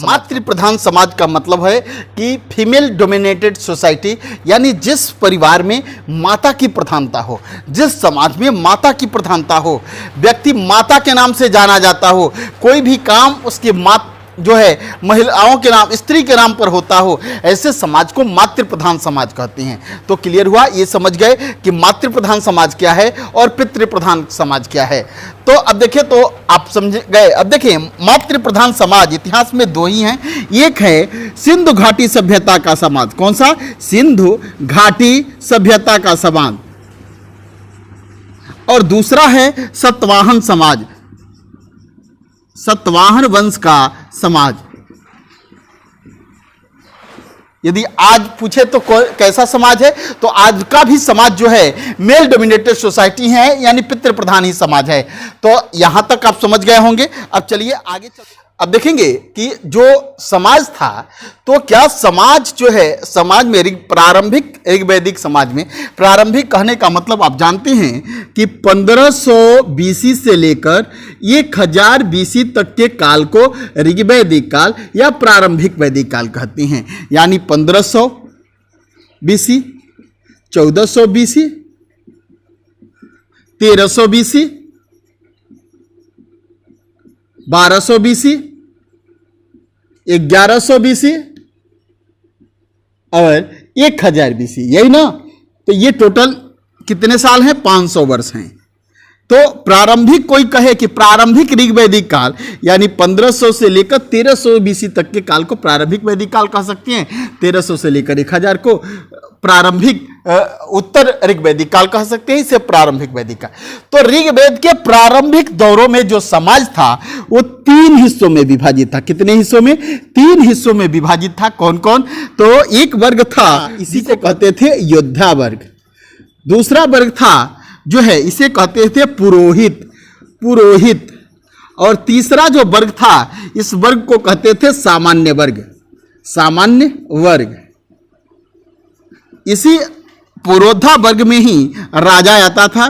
समाज का मतलब है कि फीमेल डोमिनेटेड सोसाइटी, यानी जिस परिवार में माता की प्रधानता हो, जिस समाज में माता की प्रधानता हो, व्यक्ति माता के नाम से जाना जाता हो, कोई भी काम उसकी माता जो है महिलाओं के नाम, स्त्री के नाम पर होता हो, ऐसे समाज को मातृ प्रधान समाज कहते हैं। तो क्लियर हुआ, ये समझ गए कि मातृ प्रधान समाज क्या है और पितृ प्रधान समाज क्या है। तो अब देखिए, तो आप समझ गए। अब देखिए, मातृ प्रधान समाज इतिहास में दो ही हैं। एक है सिंधु घाटी सभ्यता का समाज। कौन सा? सिंधु घाटी सभ्यता का समाज। और दूसरा है सतवाहन समाज, सतवाहन वंश का समाज। यदि आज पूछे तो कैसा समाज है, तो आज का भी समाज जो है मेल डोमिनेटेड सोसाइटी है, यानी पितृ प्रधान ही समाज है। तो यहां तक आप समझ गए होंगे। अब चलिए आगे चलते। अब देखेंगे कि जो समाज था, तो क्या समाज जो है, समाज में प्रारंभिक ऋग्वैदिक समाज में, प्रारंभिक कहने का मतलब आप जानते हैं कि 1500 बीसी से लेकर 1000 बीसी तक के काल को ऋग्वैदिक काल या प्रारंभिक वैदिक काल कहते हैं। यानी 1500 BC, 1400 BC, 1300 BC, 1200 BC, 1100 BC और 1000 बीसी, यही ना। तो ये टोटल कितने साल हैं? 500 वर्ष हैं। तो प्रारंभिक, कोई कहे कि प्रारंभिक ऋग्वैदिक काल यानी 1500 से लेकर 1300 बीसी तक के काल को प्रारंभिक वैदिक काल कह सकते हैं। 1300 से लेकर 1000 को प्रारंभिक उत्तर ऋग्वैदिक काल कह सकते हैं, इसे प्रारंभिक वैदिक काल। तो ऋग्वेद के प्रारंभिक दौरों में जो समाज था वो 3 हिस्सों में विभाजित था। कितने हिस्सों में? 3 हिस्सों में विभाजित था। कौन कौन? तो एक वर्ग था, इसी को कहते थे योद्धा वर्ग। दूसरा वर्ग था जो है, इसे कहते थे पुरोहित। और तीसरा जो वर्ग था, इस वर्ग को कहते थे सामान्य वर्ग। इसी पुरोधा वर्ग में ही राजा आता था।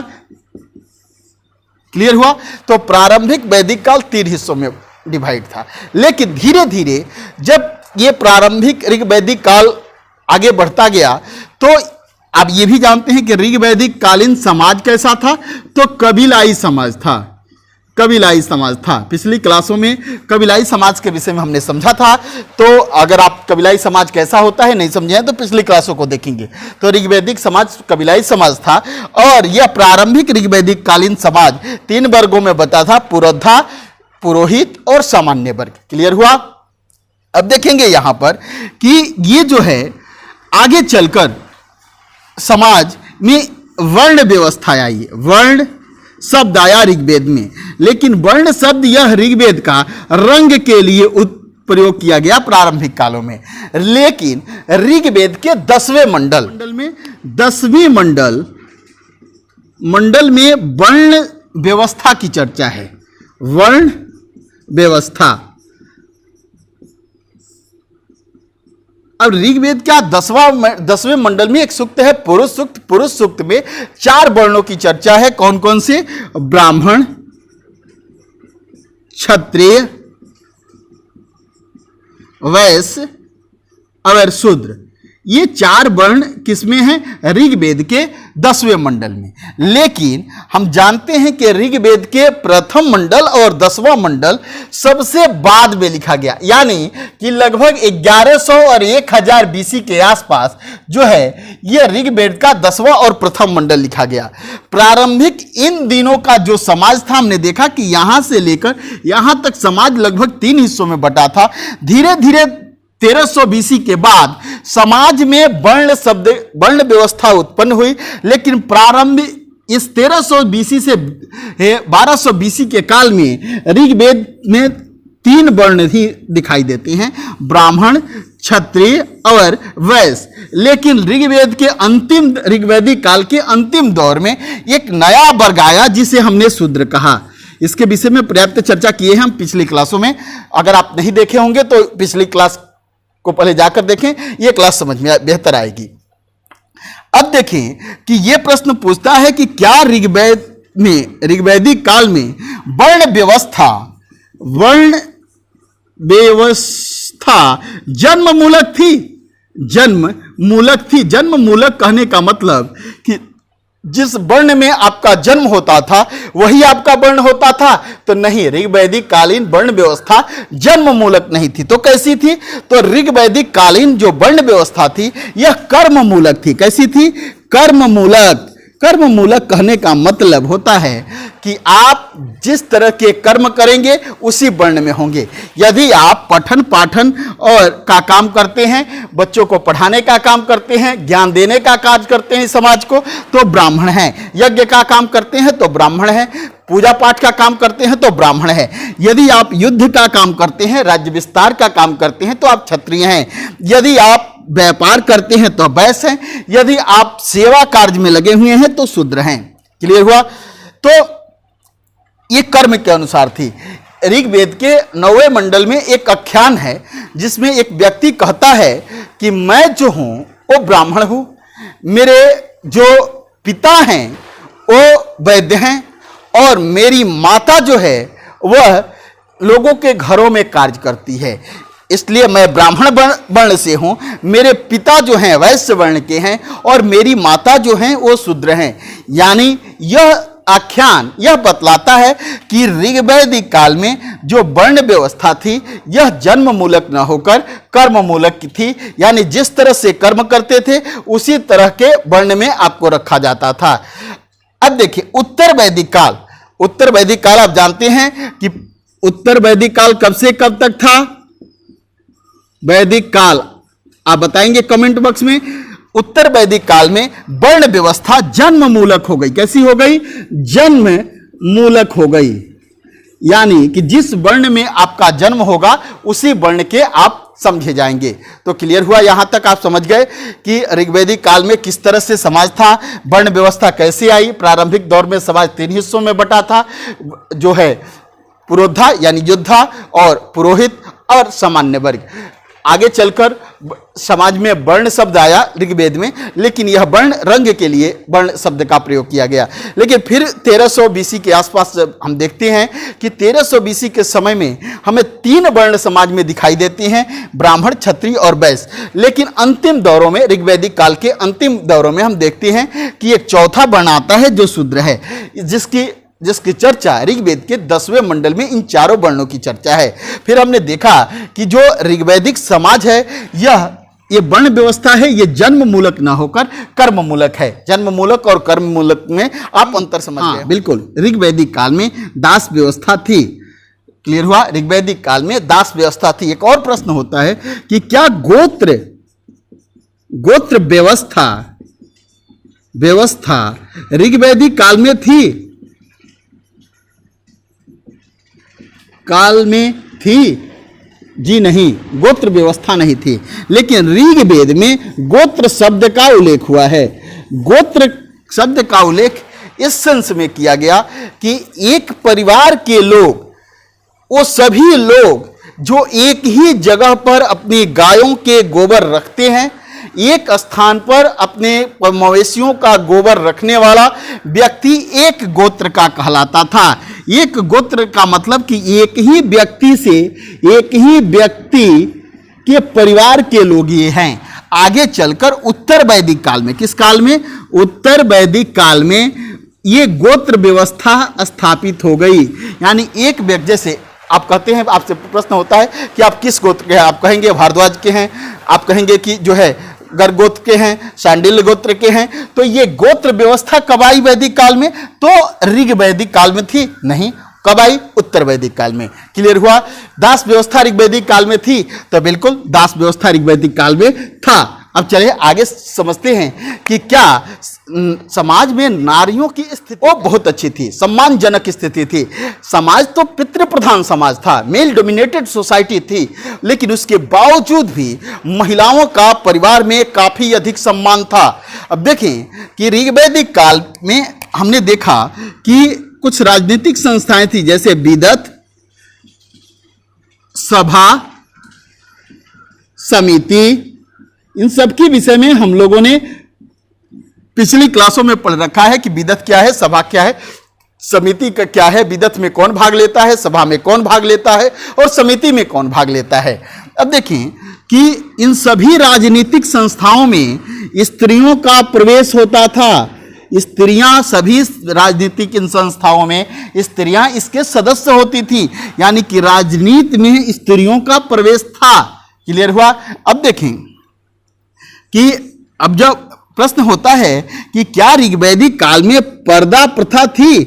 क्लियर हुआ? तो प्रारंभिक वैदिक काल 3 हिस्सों में डिवाइड था। लेकिन धीरे धीरे जब ये प्रारंभिक ऋग्वैदिक काल आगे बढ़ता गया, तो आप ये भी जानते हैं कि ऋग्वैदिक कालीन समाज कैसा था? तो कबीलाई समाज था। पिछली क्लासों में कबीलाई समाज के विषय में हमने समझा था। तो अगर आप कबीलाई समाज कैसा होता है नहीं समझे हैं तो पिछली क्लासों को देखेंगे। तो ऋग्वैदिक समाज कबीलाई समाज था, और यह प्रारंभिक ऋग्वैदिक कालीन समाज 3 वर्गों में बता था: पुरोधा, पुरोहित और सामान्य वर्ग। क्लियर हुआ? अब देखेंगे यहां पर कि ये जो है आगे चलकर समाज में वर्ण व्यवस्था आई। वर्ण शब्द आया ऋग्वेद में, लेकिन वर्ण शब्द यह ऋग्वेद का रंग के लिए प्रयोग किया गया प्रारंभिक कालों में। लेकिन ऋग्वेद के 10वें मंडल में वर्ण व्यवस्था की चर्चा है। वर्ण व्यवस्था। अब ऋग्वेद क्या 10वें मंडल में एक सूक्त है पुरुष सूक्त। पुरुष सूक्त में 4 वर्णों की चर्चा है। कौन कौन से? ब्राह्मण, क्षत्रिय, वैश्य और शूद्र। ये 4 वर्ण किसमें हैं? ऋग्वेद के 10वें मंडल में। लेकिन हम जानते हैं कि ऋग्वेद के प्रथम मंडल और 10वां मंडल सबसे बाद में लिखा गया, यानी कि लगभग 1100 और 1000 बीसी के आसपास जो है यह ऋग्वेद का 10वां और प्रथम मंडल लिखा गया। प्रारंभिक इन दिनों का जो समाज था, हमने देखा कि यहां से लेकर यहां तक समाज लगभग 3 हिस्सों में बटा था। धीरे धीरे 1300 बीसी के बाद समाज में वर्ण व्यवस्था उत्पन्न हुई। लेकिन प्रारंभ इस 1300 बीसी से 1200 बीसी के काल में ऋग्वेद में 3 वर्ण ही दिखाई देते हैं: ब्राह्मण, क्षत्रिय और वैश्य। लेकिन ऋग्वैदिक काल के अंतिम दौर में एक नया वर्ग आया जिसे हमने शूद्र कहा। इसके विषय में पर्याप्त चर्चा किए हैं हम पिछली क्लासों में। अगर आप नहीं देखे होंगे तो पिछली क्लास को पहले जाकर देखें, यह क्लास समझ में बेहतर आएगी। अब देखें कि यह प्रश्न पूछता है कि क्या ऋग्वेद ऋग्वैदिक काल में वर्ण व्यवस्था जन्म मूलक थी। जन्म मूलक कहने का मतलब कि जिस वर्ण में आपका जन्म होता था वही आपका वर्ण होता था, तो नहीं, ऋग्वैदिक कालीन वर्ण व्यवस्था जन्म मूलक नहीं थी। तो कैसी थी? तो ऋग्वैदिक कालीन जो वर्ण व्यवस्था थी यह कर्म मूलक थी। कैसी थी? कर्म मूलक। कर्म मूलक कहने का मतलब होता है कि आप जिस तरह के कर्म करेंगे उसी वर्ण में होंगे। यदि आप पठन पाठन और का काम करते हैं, बच्चों को पढ़ाने का काम करते हैं, ज्ञान देने का कार्य करते हैं समाज को, तो ब्राह्मण हैं। यज्ञ का काम करते हैं तो ब्राह्मण हैं। पूजा पाठ का काम करते हैं तो ब्राह्मण है। यदि आप युद्ध का काम करते हैं, राज्य विस्तार का काम करते हैं तो आप क्षत्रिय हैं। यदि आप व्यापार करते हैं तो वैश्य हैं। यदि आप सेवा कार्य में लगे हुए हैं तो शूद्र हैं। क्लियर हुआ? तो ये कर्म के अनुसार थी। ऋग्वेद के 9वें मंडल में एक आख्यान है जिसमें एक व्यक्ति कहता है कि मैं जो हूं वो ब्राह्मण हूं, मेरे जो पिता हैं वो वैद्य हैं और मेरी माता जो है वह लोगों के घरों में कार्य करती है, इसलिए मैं ब्राह्मण वर्ण से हूं। मेरे पिता जो हैं वैश्य वर्ण के हैं और मेरी माता जो हैं वो शूद्र हैं। यानी यह आख्यान यह बतलाता है कि ऋग्वैदिक काल में जो वर्ण व्यवस्था थी यह जन्म मूलक न होकर कर्म मूलक की थी। यानी जिस तरह से कर्म करते थे उसी तरह के वर्ण में आपको रखा जाता था। अब देखिए उत्तर वैदिक काल आप जानते हैं कि उत्तर वैदिक काल कब से कब तक था? वैदिक काल आप बताएंगे कमेंट बॉक्स में। उत्तर वैदिक काल में वर्ण व्यवस्था जन्म मूलक हो गई। कैसी हो गई? जन्म मूलक हो गई। यानी कि जिस वर्ण में आपका जन्म होगा उसी वर्ण के आप समझे जाएंगे। तो क्लियर हुआ? यहां तक आप समझ गए कि ऋग्वैदिक काल में किस तरह से समाज था, वर्ण व्यवस्था कैसे आई। प्रारंभिक दौर में समाज 3 हिस्सों में बटा था, जो है पुरोधा यानी योद्धा और पुरोहित और सामान्य वर्ग। आगे चलकर समाज में वर्ण शब्द आया ऋग्वेद में, लेकिन यह वर्ण रंग के लिए वर्ण शब्द का प्रयोग किया गया। लेकिन फिर 1300 बीसी के आसपास जब हम देखते हैं कि 1300 बीसी के समय में हमें 3 वर्ण समाज में दिखाई देते हैं, ब्राह्मण, क्षत्रिय और वैश्य। लेकिन अंतिम दौरों में, ऋग्वैदिक काल के अंतिम दौरों में हम देखते हैं कि एक चौथा वर्ण आता है जो शूद्र है, जिसकी चर्चा ऋग्वेद के 10वें मंडल में इन चारों वर्णों की चर्चा है। फिर हमने देखा कि जो ऋग्वैदिक समाज है ये वर्ण व्यवस्था है, ये जन्म मूलक ना होकर कर्म मूलक है। जन्म मूलक और कर्म मूलक में आप अंतर समझ गए। बिल्कुल, ऋग्वैदिक काल में दास व्यवस्था थी। क्लियर हुआ? ऋग्वैदिक काल में दास व्यवस्था थी। एक और प्रश्न होता है कि क्या गोत्र व्यवस्था ऋग्वैदिक काल में थी? काल में थी? जी नहीं, गोत्र व्यवस्था नहीं थी। लेकिन ऋग्वेद में गोत्र शब्द का उल्लेख हुआ है। गोत्र शब्द का उल्लेख इस सेंस में किया गया कि एक परिवार के लोग, वो सभी लोग जो एक ही जगह पर अपनी गायों के गोबर रखते हैं, एक स्थान पर अपने मवेशियों का गोबर रखने वाला व्यक्ति एक गोत्र का कहलाता था। एक गोत्र का मतलब कि एक ही व्यक्ति के परिवार के लोग ये हैं। आगे चलकर उत्तर वैदिक काल में, किस काल में? उत्तर वैदिक काल में ये गोत्र व्यवस्था स्थापित हो गई। यानी एक व्यक्ति, जैसे आप कहते हैं, आपसे प्रश्न होता है कि आप किस गोत्र के हैं, आप कहेंगे भारद्वाज के हैं, आप कहेंगे कि जो है गर्गोत्र के हैं, शांडिल्य गोत्र के हैं। तो ये गोत्र व्यवस्था कब आई वैदिक काल में? तो ऋग्वैदिक काल में थी? नहीं। कब आई? उत्तर वैदिक काल में। क्लियर हुआ? दास व्यवस्था ऋग्वैदिक काल में थी? तो बिल्कुल दास व्यवस्था ऋग्वैदिक काल में था। अब चलिए आगे समझते हैं कि क्या समाज में नारियों की स्थिति वो बहुत अच्छी थी, सम्मानजनक स्थिति थी। समाज तो पितृ प्रधान समाज था, मेल डोमिनेटेड सोसाइटी थी, लेकिन उसके बावजूद भी महिलाओं का परिवार में काफी अधिक सम्मान था। अब देखें कि ऋग्वैदिक काल में हमने देखा कि कुछ राजनीतिक संस्थाएं थी, जैसे विदत, सभा, समिति। इन सब के विषय में हम लोगों ने पिछली क्लासों में पढ़ रखा है कि विदत क्या है, सभा क्या है, समिति का क्या है, विदत में कौन भाग लेता है, सभा में कौन भाग लेता है और समिति में कौन भाग लेता है। अब देखें कि इन सभी राजनीतिक संस्थाओं में स्त्रियों का प्रवेश होता था। स्त्रियां सभी राजनीतिक इन संस्थाओं में स्त्रियां इसके सदस्य होती थी, यानी कि राजनीति में स्त्रियों का प्रवेश था। क्लियर हुआ। अब देखें कि अब जब प्रश्न होता है कि क्या ऋग्वैदिक काल में पर्दा प्रथा थी,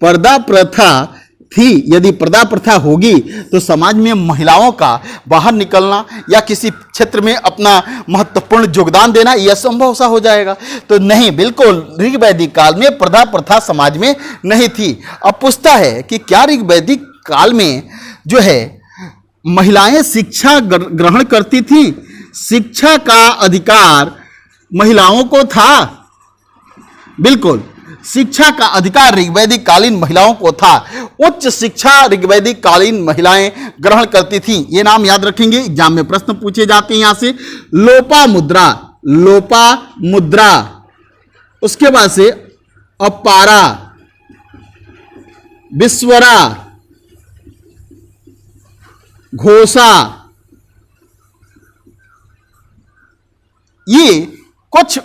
पर्दा प्रथा थी, यदि पर्दा प्रथा होगी तो समाज में महिलाओं का बाहर निकलना या किसी क्षेत्र में अपना महत्वपूर्ण योगदान देना यह असंभव सा हो जाएगा। तो नहीं, बिल्कुल ऋग्वैदिक काल में पर्दा प्रथा समाज में नहीं थी। अब पूछता है कि क्या ऋग्वैदिक काल में जो है महिलाएं शिक्षा ग्रहण करती थी, शिक्षा का अधिकार महिलाओं को था। बिल्कुल, शिक्षा का अधिकार ऋग्वैदिक कालीन महिलाओं को था। उच्च शिक्षा ऋग्वैदिक कालीन महिलाएं ग्रहण करती थीं। ये नाम याद रखेंगे, एग्जाम में प्रश्न पूछे जाते हैं यहां से। लोपामुद्रा, लोपामुद्रा, उसके बाद से अपारा, विश्वरा, घोषा, ये कुछ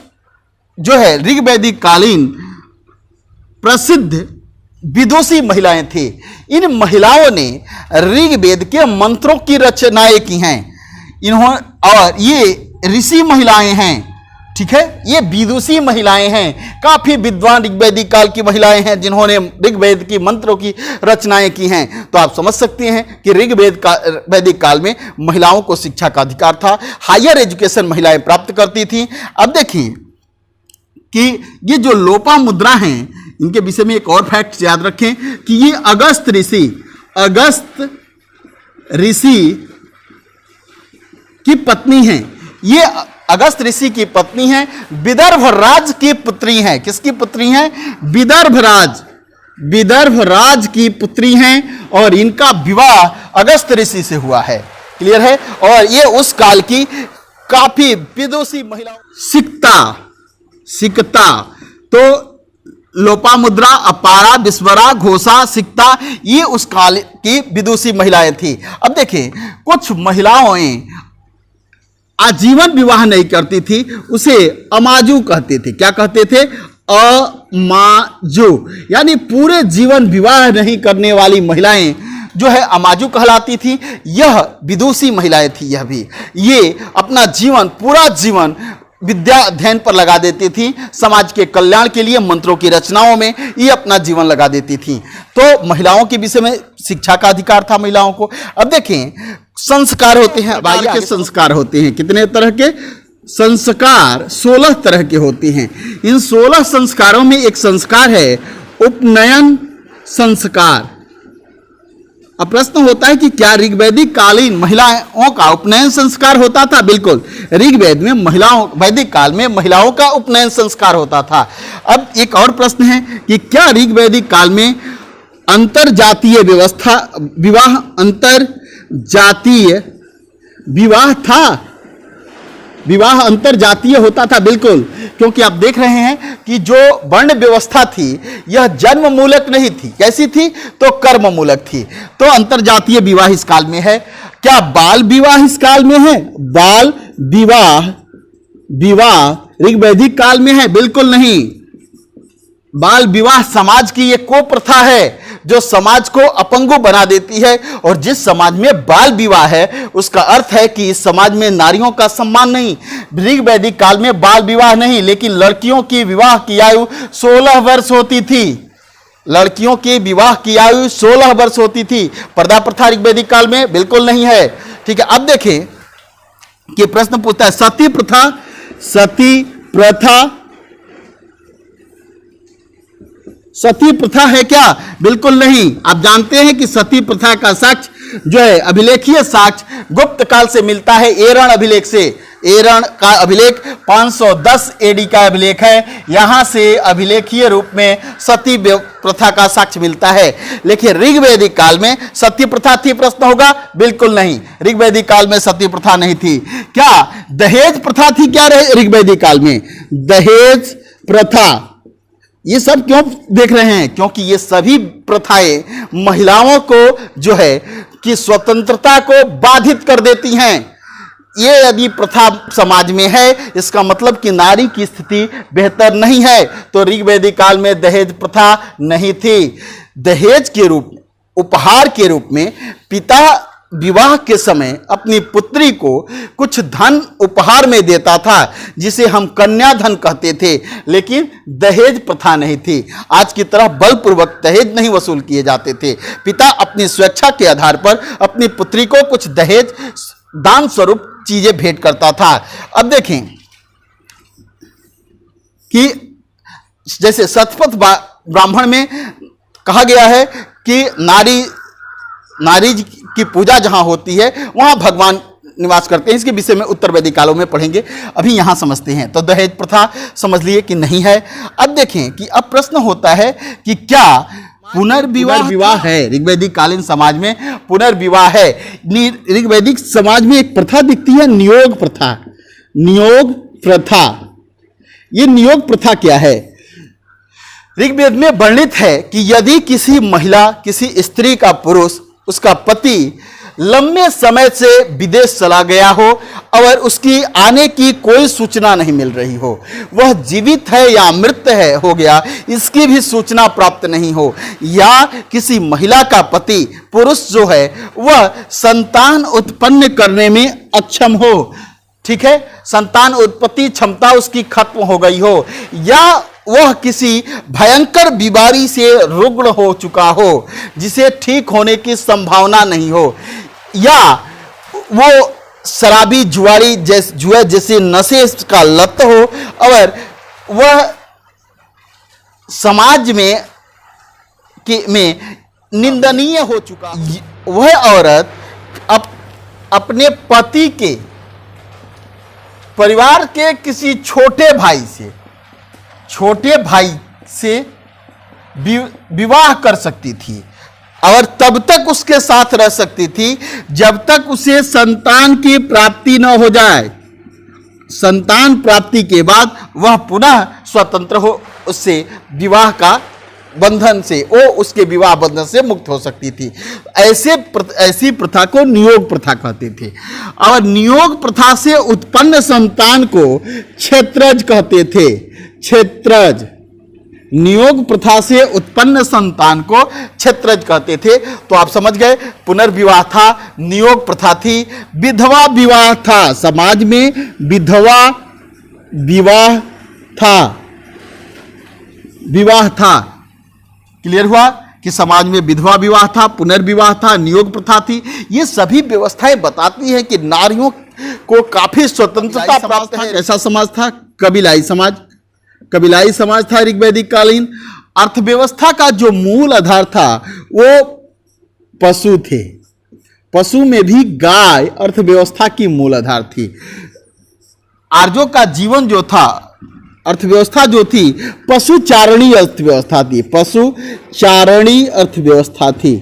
जो है ऋग्वैदिक कालीन प्रसिद्ध विदुषी महिलाएं थी। इन महिलाओं ने ऋग्वेद के मंत्रों की रचनाएं की हैं। और ये ऋषि महिलाएं हैं, ठीक है, ये विदुषी महिलाएं हैं, काफी विद्वान ऋग्वैदिक काल की महिलाएं हैं जिन्होंने ऋग्वेद की मंत्रों की रचनाएं की हैं। तो आप समझ सकते हैं कि वैदिक काल में महिलाओं को शिक्षा का अधिकार था, हायर एजुकेशन महिलाएं प्राप्त करती थी। अब देखिए कि ये जो लोपामुद्रा हैं, इनके विषय में एक और फैक्ट याद रखें कि ये अगस्त ऋषि की पत्नी हैं। ये अगस्त ऋषि की पत्नी हैं, विदर्भ राज की पुत्री हैं। किसकी पुत्री हैं? विदर्भ राज की पुत्री हैं और इनका विवाह अगस्त ऋषि से हुआ है। क्लियर है। और ये उस काल की काफी विदुषी महिलाओं। सिकता, तो लोपामुद्रा, अपारा, विश्वरा, घोषा, सिकता, ये उस काल की विदुषी महिलाएं थी। अब देखिए, कुछ महिलाएं आजीवन विवाह नहीं करती थी, उसे अमाजू कहते थे। क्या कहते थे? अमाजू, यानी पूरे जीवन विवाह नहीं करने वाली महिलाएं जो है अमाजू कहलाती थी। यह विदुषी महिलाएं थी। यह भी ये अपना जीवन, पूरा जीवन विद्या अध्ययन पर लगा देती थी, समाज के कल्याण के लिए मंत्रों की रचनाओं में ये अपना जीवन लगा देती थी। तो महिलाओं के विषय में शिक्षा का अधिकार था महिलाओं को। अब देखें, संस्कार होते हैं, बाह्य के संस्कार होते हैं। कितने तरह के संस्कार? 16 तरह के होते हैं। इन 16 संस्कारों में एक संस्कार है उपनयन संस्कार। अब प्रश्न होता है कि क्या ऋग्वैदिक कालीन महिलाओं का उपनयन संस्कार होता था? बिल्कुल, ऋग्वेद में वैदिक काल में महिलाओं का उपनयन संस्कार होता था। अब एक और प्रश्न है कि क्या ऋग्वैदिक काल में अंतरजातीय विवाह था? विवाह अंतरजातीय होता था। बिल्कुल, क्योंकि आप देख रहे हैं कि जो वर्ण व्यवस्था थी यह जन्म मूलक नहीं थी। कैसी थी? तो कर्म मूलक थी। तो अंतरजातीय विवाह इस काल में है। क्या बाल विवाह इस काल में है? बाल विवाह ऋग्वैदिक काल में है? बिल्कुल नहीं। बाल विवाह समाज की एक कुप्रथा है जो समाज को अपंगु बना देती है। और जिस समाज में बाल विवाह है उसका अर्थ है कि इस समाज में नारियों का सम्मान नहीं। ऋग्वैदिक काल में बाल विवाह नहीं, लेकिन लड़कियों की विवाह की आयु 16 वर्ष होती थी। लड़कियों की विवाह की आयु 16 वर्ष होती थी। पर्दा प्रथा ऋग्वैदिक काल में बिल्कुल नहीं है। ठीक है। अब देखें कि प्रश्न पूछता है सती प्रथा है क्या? बिल्कुल नहीं। आप जानते हैं कि सती प्रथा का साक्ष्य जो है अभिलेखीय साक्ष्य गुप्त काल से मिलता है, एरण अभिलेख से। एरण का अभिलेख 510 एडी का अभिलेख है। यहां से अभिलेखीय रूप में सती प्रथा का साक्ष्य मिलता है। लेकिन ऋग्वैदिक काल में सती प्रथा थी? प्रश्न होगा बिल्कुल नहीं, ऋग्वैदिक काल में सती प्रथा नहीं थी। क्या दहेज प्रथा थी क्या ऋग्वैदिक काल में? दहेज प्रथा ये सब क्यों देख रहे हैं? क्योंकि ये सभी प्रथाएं महिलाओं को जो है कि स्वतंत्रता को बाधित कर देती हैं। ये यदि प्रथा समाज में है, इसका मतलब कि नारी की स्थिति बेहतर नहीं है। तो ऋग्वैदिक काल में दहेज प्रथा नहीं थी। दहेज के रूप में, उपहार के रूप में पिता विवाह के समय अपनी पुत्री को कुछ धन उपहार में देता था, जिसे हम कन्याधन कहते थे, लेकिन दहेज प्रथा नहीं थी। आज की तरह बलपूर्वक दहेज नहीं वसूल किए जाते थे। पिता अपनी स्वेच्छा के आधार पर अपनी पुत्री को कुछ दहेज दान स्वरूप चीजें भेंट करता था। अब देखें कि जैसे शतपथ ब्राह्मण में कहा गया है कि नारी की पूजा जहां होती है वहां भगवान निवास करते हैं। इसके विषय में उत्तर वैदिक कालों में पढ़ेंगे, अभी यहां समझते हैं। तो दहेज प्रथा समझ लिए कि नहीं है। अब देखें कि अब प्रश्न होता है कि क्या पुनर्विवाह है? ऋग्वैदिक कालीन समाज में पुनर्विवाह है। ऋग्वैदिक समाज में एक प्रथा दिखती है, नियोग प्रथा। नियोग प्रथा, ये नियोग प्रथा क्या है? ऋग्वेद में वर्णित है कि यदि किसी महिला, किसी स्त्री का पुरुष, उसका पति लंबे समय से विदेश चला गया हो और उसकी आने की कोई सूचना नहीं मिल रही हो, वह जीवित है या मृत है हो गया, इसकी भी सूचना प्राप्त नहीं हो, या किसी महिला का पति पुरुष जो है वह संतान उत्पन्न करने में अक्षम हो, ठीक है, संतान उत्पत्ति क्षमता उसकी खत्म हो गई हो, या वह किसी भयंकर बीमारी से रुग्ण हो चुका हो जिसे ठीक होने की संभावना नहीं हो, या वो शराबी जुआरी जुए जैसे नशे का लत हो और वह समाज में निंदनीय हो चुका, वह औरत अपने पति के परिवार के किसी छोटे भाई से विवाह कर सकती थी और तब तक उसके साथ रह सकती थी जब तक उसे संतान की प्राप्ति न हो जाए। संतान प्राप्ति के बाद वह पुनः स्वतंत्र हो, उससे विवाह का बंधन से, वो उसके विवाह बंधन से मुक्त हो सकती थी। ऐसी प्रथा को नियोग प्रथा कहते थे। और नियोग प्रथा से उत्पन्न संतान को क्षेत्रज कहते थे। क्षेत्रज, नियोग प्रथा से उत्पन्न संतान को क्षेत्रज कहते थे। तो आप समझ गए, पुनर्विवाह था, नियोग प्रथा थी, विधवा विवाह था। समाज में विधवा विवाह था। क्लियर हुआ कि समाज में विधवा विवाह था, पुनर्विवाह था, नियोग प्रथा थी। ये सभी व्यवस्थाएं बताती हैं कि नारियों को काफी स्वतंत्रता प्राप्त है। ऐसा समाज था कबीलाई समाज। कबीलाई समाज था ऋग्वैदिक कालीन। अर्थव्यवस्था का जो मूल आधार था वो पशु थे। पशु में भी गाय अर्थव्यवस्था की मूल आधार थी। आर्यों का जीवन जो था, अर्थव्यवस्था जो थी, पशुचारणी अर्थव्यवस्था थी। पशुचारणी अर्थव्यवस्था थी,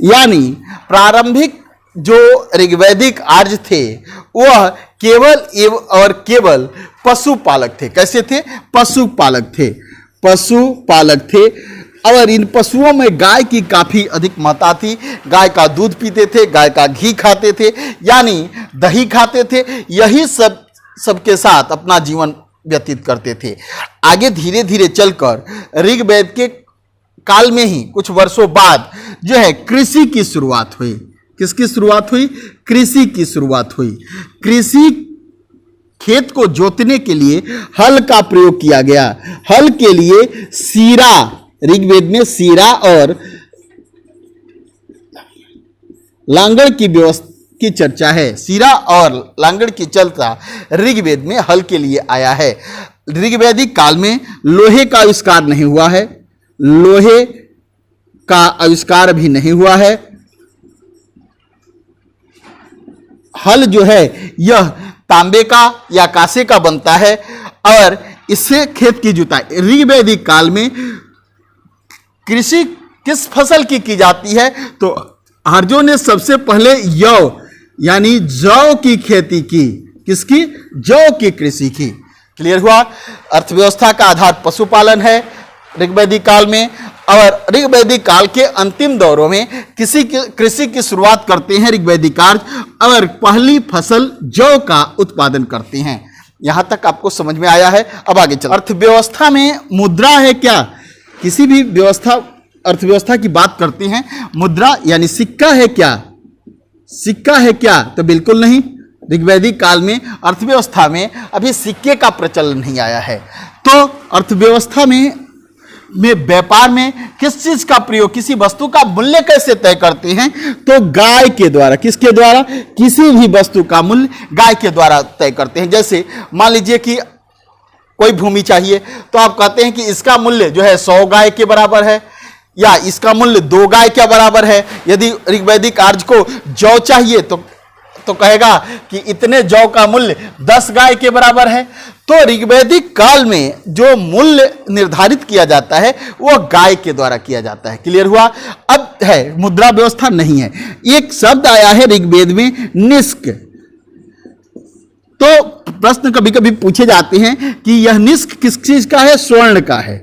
यानी प्रारंभिक जो ऋग्वैदिक आर्य थे वह केवल पशुपालक थे। कैसे थे? पशुपालक थे। और इन पशुओं में गाय की काफी अधिक महत्ता थी। गाय का दूध पीते थे, गाय का घी खाते थे, यानी दही खाते थे। यही सबके साथ अपना जीवन व्यतीत करते थे। आगे धीरे धीरे चलकर ऋग्वेद के काल में ही कुछ वर्षों बाद जो है कृषि की शुरुआत हुई। किसकी शुरुआत हुई? कृषि की शुरुआत हुई। कृषि, खेत को जोतने के लिए हल का प्रयोग किया गया। हल के लिए सीरा, ऋग्वेद में सीरा और लांगड़ की व्यवस्था की चर्चा है। सीरा और लांगड़ की चर्चा ऋग्वेद में हल के लिए आया है। ऋग्वैदिक काल में लोहे का आविष्कार नहीं हुआ है। लोहे का आविष्कार भी नहीं हुआ है। हल जो है यह तांबे का या कांसे का बनता है और इससे खेत की जुताई। ऋग्वैदिक काल में कृषि किस फसल की जाती है? तो आर्यों ने सबसे पहले यौ यानी जौ की खेती की। किसकी? जौ की कृषि की। क्लियर हुआ? अर्थव्यवस्था का आधार पशुपालन है। ऋग्वैदिक काल में, और ऋग्वैदिक काल के अंतिम दौरों में कृषि की शुरुआत करते हैं ऋग्वैदिक कार्य, और पहली फसल जौ का उत्पादन करते हैं। यहां तक आपको समझ में आया है। अब आगे चल, अर्थव्यवस्था में मुद्रा है क्या? किसी भी अर्थव्यवस्था की बात करते हैं, मुद्रा यानी सिक्का है क्या? सिक्का है क्या? तो बिल्कुल नहीं। ऋग्वैदिक काल में अर्थव्यवस्था में अभी सिक्के का प्रचलन नहीं आया है। तो अर्थव्यवस्था में व्यापार में किस चीज का प्रयोग, किसी वस्तु का मूल्य कैसे तय करते हैं? तो गाय के द्वारा। किसके द्वारा? किसी भी वस्तु का मूल्य गाय के द्वारा तय करते हैं। जैसे मान लीजिए कि कोई भूमि चाहिए, तो आप कहते हैं कि इसका मूल्य जो है 100 गाय के बराबर है, या इसका मूल्य 2 गाय के बराबर है। यदि ऋग्वैदिक आर्य को जौ चाहिए तो कहेगा कि इतने जौ का मूल्य 10 गाय के बराबर है। तो ऋग्वैदिक काल में जो मूल्य निर्धारित किया जाता है वो गाय के द्वारा किया जाता है। क्लियर हुआ? अब है मुद्रा व्यवस्था नहीं है। एक शब्द आया है ऋग्वेद में, निष्क। तो प्रश्न कभी कभी पूछे जाते हैं कि यह निष्क किस चीज का है? स्वर्ण का है,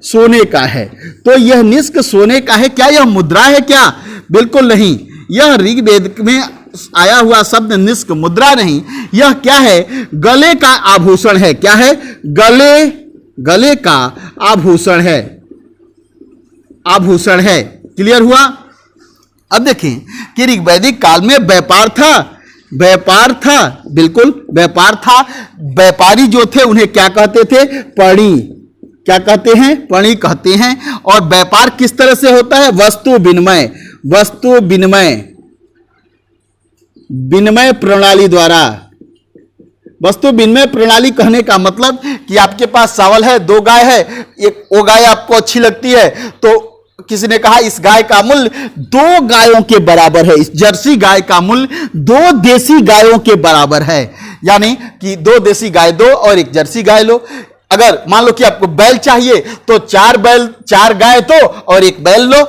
सोने का है। तो यह निष्क सोने का है, क्या यह मुद्रा है क्या? बिल्कुल नहीं। यह ऋग्वेद में आया हुआ शब्द निष्क मुद्रा नहीं, यह क्या है? गले का आभूषण है। क्या है? गले का आभूषण है, आभूषण है। क्लियर हुआ? अब देखें कि ऋग्वैदिक काल में व्यापार था, बिल्कुल व्यापार था। व्यापारी जो थे उन्हें क्या कहते थे? पणी। क्या कहते हैं? पणी कहते हैं। और व्यापार किस तरह से होता है? वस्तु विनिमय प्रणाली द्वारा। वस्तु विनिमय प्रणाली कहने का मतलब कि आपके पास चावल है, 2 गाय है, एक वो गाय आपको अच्छी लगती है, तो किसी ने कहा इस गाय का मूल्य 2 गायों के बराबर है, इस जर्सी गाय का मूल्य 2 देसी गायों के बराबर है। यानी कि 2 देसी गाय दो और 1 जर्सी गाय लो। अगर मान लो कि आपको बैल चाहिए तो 4 गाय दो और 1 बैल लो।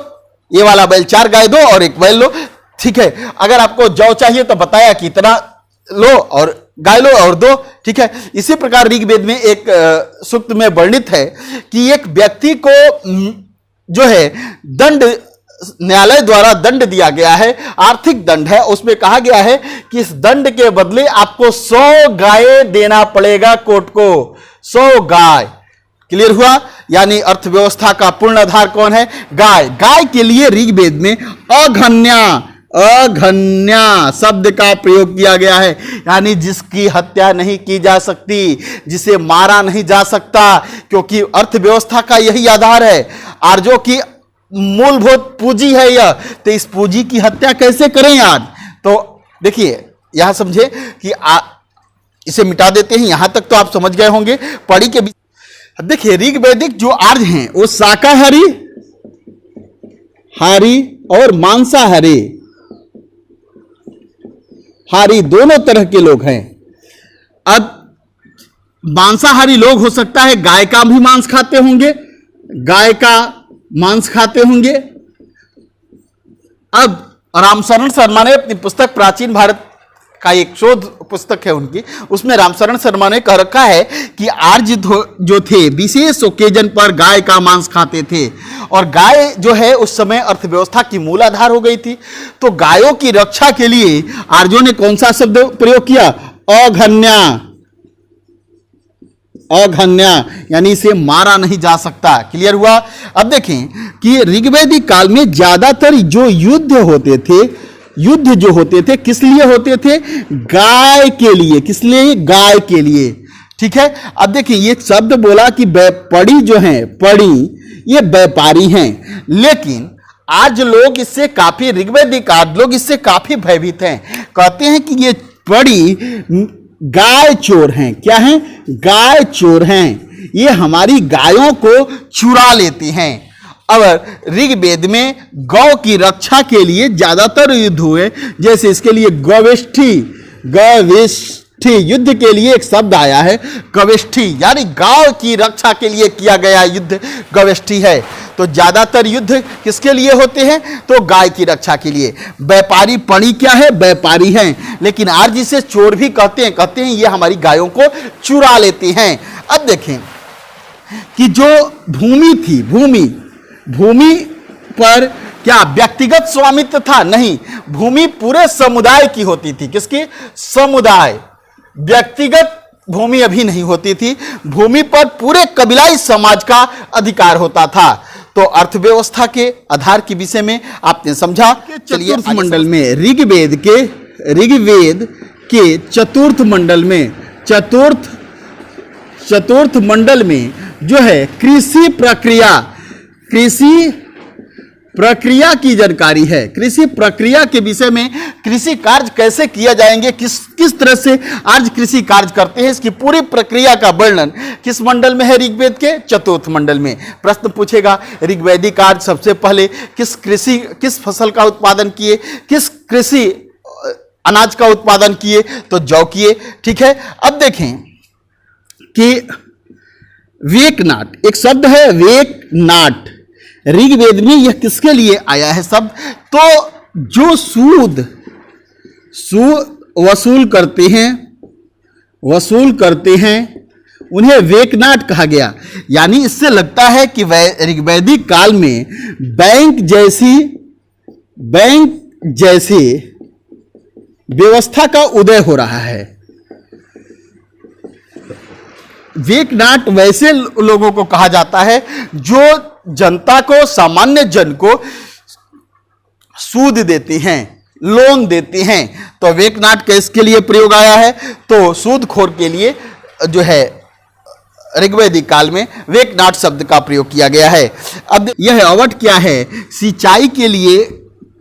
ये वाला बैल 4 गाय दो और 1 बैल लो, ठीक है। अगर आपको जौ चाहिए तो बताया कि इतना लो और गाय लो और 2, ठीक है। इसी प्रकार ऋग्वेद में एक सूक्त में वर्णित है कि एक व्यक्ति को जो है दंड, न्यायालय द्वारा दंड दिया गया है, आर्थिक दंड है। उसमें कहा गया है कि इस दंड के बदले आपको 100 गाय देना पड़ेगा कोर्ट को, 100 गाय। क्लियर हुआ? यानी अर्थव्यवस्था का पूर्ण आधार कौन है? गाय। गाय के लिए ऋग्वेद में अघन्या शब्द का प्रयोग किया गया है, यानी जिसकी हत्या नहीं की जा सकती, जिसे मारा नहीं जा सकता, क्योंकि अर्थव्यवस्था का यही आधार है। आर्यों की मूलभूत पूंजी है यह, तो इस पूंजी की हत्या कैसे करें यार? तो देखिए यहां समझे कि इसे मिटा देते हैं। यहां तक तो आप समझ गए होंगे पढ़ी के। देखिए ऋग्वैदिक जो आर्य हैं वो शाकाहारी और मांसाहारी दोनों तरह के लोग हैं। अब मांसाहारी लोग हो सकता है गाय का भी मांस खाते होंगे, अब रामशरण शर्मा ने अपनी पुस्तक प्राचीन भारत का एक शोध पुस्तक है उनकी, उसमें रामशरण शर्मा ने कह रखा है कि आर्य जो थे विशेष ओकेजन पर गाय का मांस खाते थे, और गाय जो है उस समय अर्थव्यवस्था की मूल आधार हो गई थी। तो गायों की रक्षा के लिए आर्यों ने कौन सा शब्द प्रयोग किया? अघन्या, यानी इसे मारा नहीं जा सकता। क्लियर हुआ? अब देखें कि ऋग्वैदिक काल में ज्यादातर जो युद्ध जो होते थे किस लिए होते थे? गाय के लिए। किस लिए? गाय के लिए। ठीक है। अब देखिए ये शब्द बोला कि पड़ी जो है, ये व्यापारी हैं, लेकिन आज लोग इससे काफी, ऋग्वैदिक आज लोग इससे काफी भयभीत हैं। कहते हैं कि ये पड़ी गाय चोर हैं। क्या हैं? गाय चोर हैं, ये हमारी गायों को चुरा लेती हैं। अब ऋग्वेद में गौ की रक्षा के लिए ज्यादातर युद्ध हुए, जैसे इसके लिए गवेष्ठी युद्ध के लिए एक शब्द आया है गवेष्ठी, यानी गाय की रक्षा के लिए किया गया युद्ध गवेष्ठी है। तो ज्यादातर युद्ध किसके लिए होते हैं? तो गाय की रक्षा के लिए। व्यापारी पणी क्या है? व्यापारी हैं, लेकिन आज जिसे चोर भी कहते हैं ये हमारी गायों को चुरा लेते हैं। अब देखें कि जो भूमि थी, भूमि पर क्या व्यक्तिगत स्वामित्व था? नहीं, भूमि पूरे समुदाय की होती थी। किसकी? समुदाय। व्यक्तिगत भूमि अभी नहीं होती थी, भूमि पर पूरे कबीलाई समाज का अधिकार होता था। तो अर्थव्यवस्था के आधार के विषय में आपने समझा। चलिए मंडल में ऋग्वेद के चतुर्थ मंडल में जो है कृषि प्रक्रिया की जानकारी है। कृषि प्रक्रिया के विषय में कृषि कार्य कैसे किया जाएंगे, किस तरह से आज कृषि कार्य करते हैं, इसकी पूरी प्रक्रिया का वर्णन किस मंडल में है? ऋग्वेद के चतुर्थ मंडल में। प्रश्न पूछेगा ऋग्वेदिक कार्य सबसे पहले किस फसल का उत्पादन किए, किस कृषि अनाज का उत्पादन किए? तो जौ किए। ठीक है, अब देखें कि वेकनाट, एक शब्द है वेकनाट, ऋग्वेद में यह किसके लिए आया है शब्द? तो जो सूद वसूल करते हैं उन्हें वेकनाट कहा गया। यानी इससे लगता है कि ऋग्वैदिक काल में बैंक जैसी व्यवस्था का उदय हो रहा है। वेकनाट वैसे लोगों को कहा जाता है जो जनता को, सामान्य जन को सूद देते हैं, लोन देते हैं। तो वेकनाट किसके लिए प्रयोग आया है? तो सूदखोर के लिए जो है ऋग्वैदिक काल में वेकनाट शब्द का प्रयोग किया गया है। अब यह अवट क्या है? सिंचाई के लिए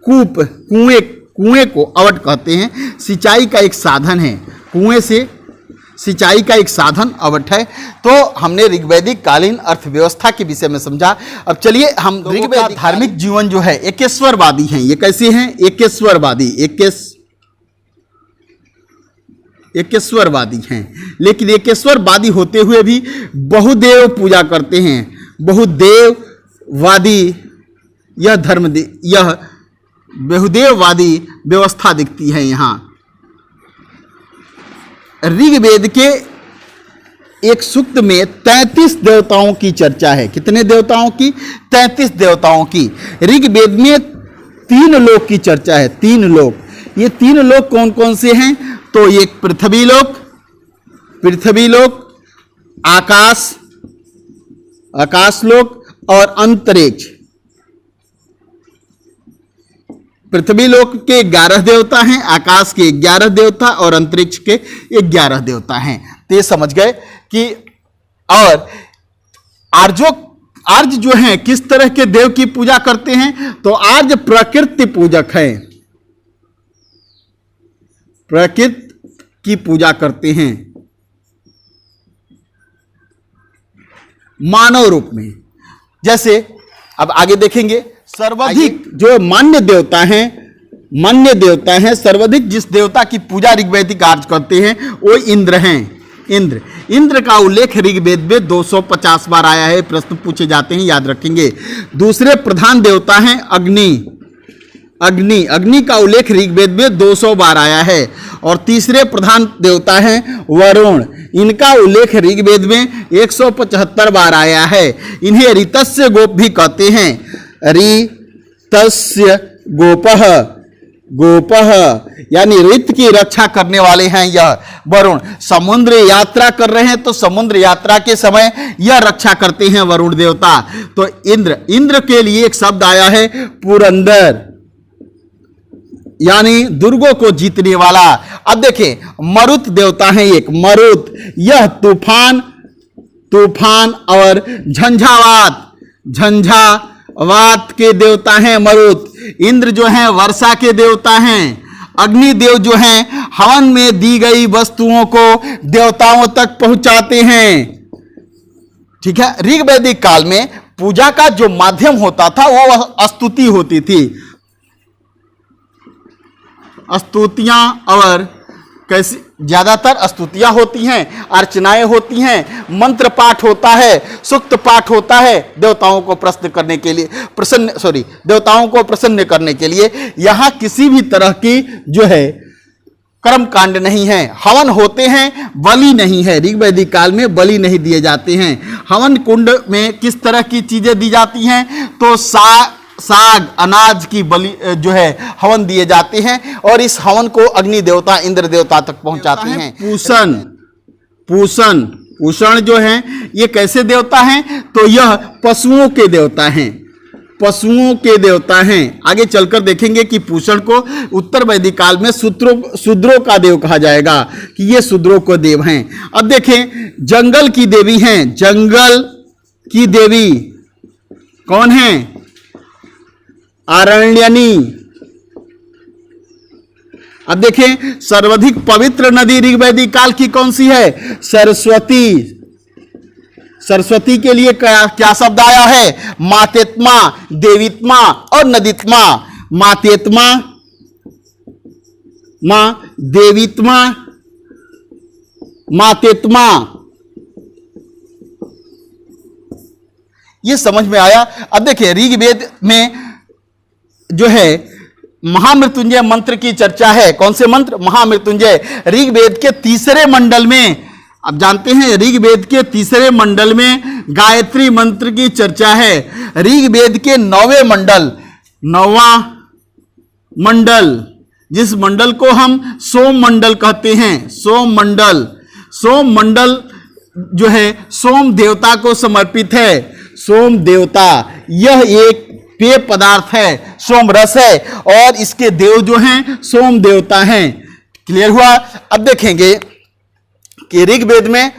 कुएं को अवट कहते हैं। सिंचाई का एक साधन है, कुएं से सिंचाई का एक साधन अवट है। तो हमने ऋग्वैदिक कालीन अर्थव्यवस्था के विषय में समझा। अब चलिए हम ऋग्वैदिक धार्मिक जीवन जो है एकेश्वरवादी हैं। ये कैसे हैं? एकेश्वरवादी हैं, लेकिन एकेश्वरवादी होते हुए भी बहुदेव पूजा करते हैं। बहुदेववादी यह बहुदेववादी व्यवस्था दिखती है यहाँ। ऋग्वेद के एक सूक्त में 33 देवताओं की चर्चा है। कितने देवताओं की? 33 देवताओं की। ऋग्वेद में 3 लोक की चर्चा है। 3 लोक। ये 3 लोक कौन कौन से हैं? तो एक पृथ्वी लोक, आकाश लोक और अंतरिक्ष। पृथ्वी लोक के 11 देवता हैं, आकाश के 11 देवता और अंतरिक्ष के 11 देवता हैं। तो ये समझ गए कि और आर्य जो हैं किस तरह के देव की पूजा करते हैं? तो आर्य प्रकृति पूजक हैं, प्रकृति की पूजा करते हैं मानव रूप में। जैसे अब आगे देखेंगे, सर्वाधिक जो मान्य देवता हैं, सर्वाधिक जिस देवता की पूजा ऋग्वैदिक कार्य करते हैं वो इंद्र हैं। इंद्र का उल्लेख ऋग्वेद में 250 बार आया है। प्रश्न पूछे जाते हैं, याद रखेंगे। दूसरे प्रधान देवता हैं अग्नि का उल्लेख ऋग्वेद में 200 बार आया है। और तीसरे प्रधान देवता हैं वरुण, इनका उल्लेख ऋग्वेद में 175 बार आया है। इन्हें ऋतस्य गोप भी कहते हैं। ऋतस्य गोपः यानी ऋत की रक्षा करने वाले हैं यह वरुण। समुद्र यात्रा कर रहे हैं तो समुद्र यात्रा के समय यह रक्षा करते हैं वरुण देवता। तो इंद्र के लिए एक शब्द आया है पुरंदर, यानी दुर्गों को जीतने वाला। अब देखें, मरुत देवता है एक मरुत, यह तूफान और झंझावात के देवता हैं मरुत। इंद्र जो हैं वर्षा के देवता हैं। अग्निदेव जो हैं हवन में दी गई वस्तुओं को देवताओं तक पहुंचाते हैं। ठीक है, ऋग्वैदिक काल में पूजा का जो माध्यम होता था वो स्तुति होती थी। स्तुतियां और कैसी, ज्यादातर स्तुतियां होती हैं, अर्चनाएं होती हैं, मंत्र पाठ होता है, सूक्त पाठ होता है देवताओं को प्रसन्न करने के लिए। यहां किसी भी तरह की जो है कर्म कांड नहीं है, हवन होते हैं, बलि नहीं है। ऋग वैदिक काल में बलि नहीं दिए जाते हैं। हवन कुंड में किस तरह की चीजें दी जाती हैं? तो साग अनाज की बलि जो है हवन दिए जाते हैं और इस हवन को अग्नि देवता इंद्र देवता तक पहुंचाते हैं। पूषण जो है ये कैसे देवता हैं? तो यह पशुओं के देवता हैं, पशुओं के देवता हैं। आगे चलकर देखेंगे कि पूषण को उत्तर वैदिक काल में शूद्रों का देव कहा जाएगा कि ये शूद्रों को देव हैं। अब देखें, जंगल की देवी हैं। जंगल की देवी कौन है? आरण्यनी। अब देखें, सर्वाधिक पवित्र नदी ऋग वैदिक काल की कौन सी है? सरस्वती। सरस्वती के लिए क्या शब्द आया है? मातेत्मा, देवीत्मा और नदीत्मा। मातेत्मा, देवीत्मा, मातेत्मा। ये समझ में आया। अब देखिए, ऋग्वेद में जो है महामृत्युंजय मंत्र की चर्चा है। कौन से मंत्र? महामृत्युंजय। ऋग्वेद के तीसरे मंडल में, आप जानते हैं ऋग्वेद के तीसरे मंडल में गायत्री मंत्र की चर्चा है। ऋग्वेद के 9वें मंडल, 9वां मंडल, जिस मंडल को हम सोम मंडल कहते हैं, सोम मंडल। सोम मंडल जो है सोम देवता को समर्पित है। सोम देवता यह एक पेय पदार्थ है, सोम रस है और इसके देव जो हैं सोम देवता हैं। क्लियर हुआ? अब देखेंगे कि ऋग्वेद में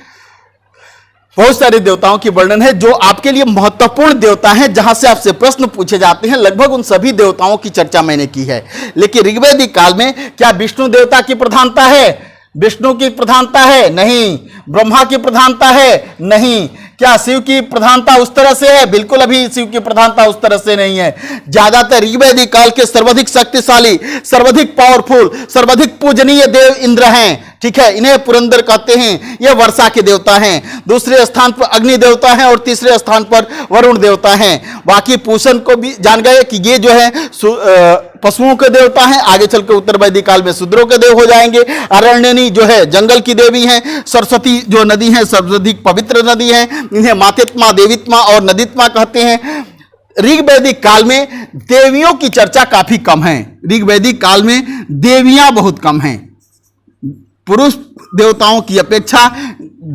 बहुत सारे देवताओं की वर्णन है जो आपके लिए महत्वपूर्ण देवता हैं, जहां से आपसे प्रश्न पूछे जाते हैं। लगभग उन सभी देवताओं की चर्चा मैंने की है। लेकिन ऋग्वैदिक काल में क्या विष्णु देवता की प्रधानता है? विष्णु की प्रधानता है? नहीं। ब्रह्मा की प्रधानता है? नहीं। क्या शिव की प्रधानता उस तरह से है? बिल्कुल अभी शिव की प्रधानता उस तरह से नहीं है। ज्यादातर ऋग्वैदिक काल के सर्वाधिक शक्तिशाली, सर्वाधिक पावरफुल, सर्वाधिक पूजनीय देव इंद्र हैं। ठीक है, इन्हें पुरंदर कहते हैं। ये वर्षा के देवता हैं। दूसरे स्थान पर अग्नि देवता हैं और तीसरे स्थान पर वरुण देवता हैं। बाकी पूषण को भी जान गए कि ये जो है पशुओं के देवता हैं। आगे चलकर उत्तर वैदिक काल में शूद्रों के देव हो जाएंगे। अरण्यनी जो है जंगल की देवी हैं। सरस्वती जो नदी है सर्वाधिक पवित्र नदी है। इन्हें मातेत्मा, देवीत्मा और नदीत्मा कहते हैं। ऋग्वैदिक काल में देवियों की चर्चा काफी कम है। ऋग्वैदिक काल में देवियां बहुत कम हैं। पुरुष देवताओं की अपेक्षा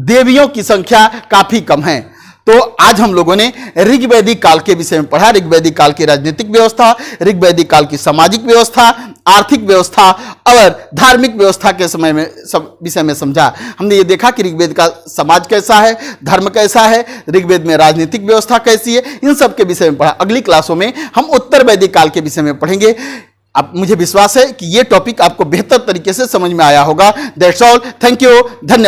देवियों की संख्या काफी कम है। तो आज हम लोगों ने ऋग्वैदिक काल के विषय में पढ़ा। ऋग्वैदिक काल की राजनीतिक व्यवस्था, ऋग्वैदिक काल की सामाजिक व्यवस्था, आर्थिक व्यवस्था और धार्मिक व्यवस्था के समय में सब विषय में समझा। हमने ये देखा कि ऋग्वेद का समाज कैसा है, धर्म कैसा है, ऋग्वेद में राजनीतिक व्यवस्था कैसी है, इन सब के विषय में पढ़ा। अगली क्लासों में हम उत्तर वैदिक काल के विषय में पढ़ेंगे। अब मुझे विश्वास है कि ये टॉपिक आपको बेहतर तरीके से समझ में आया होगा। That's all. Thank you. धन्यवाद।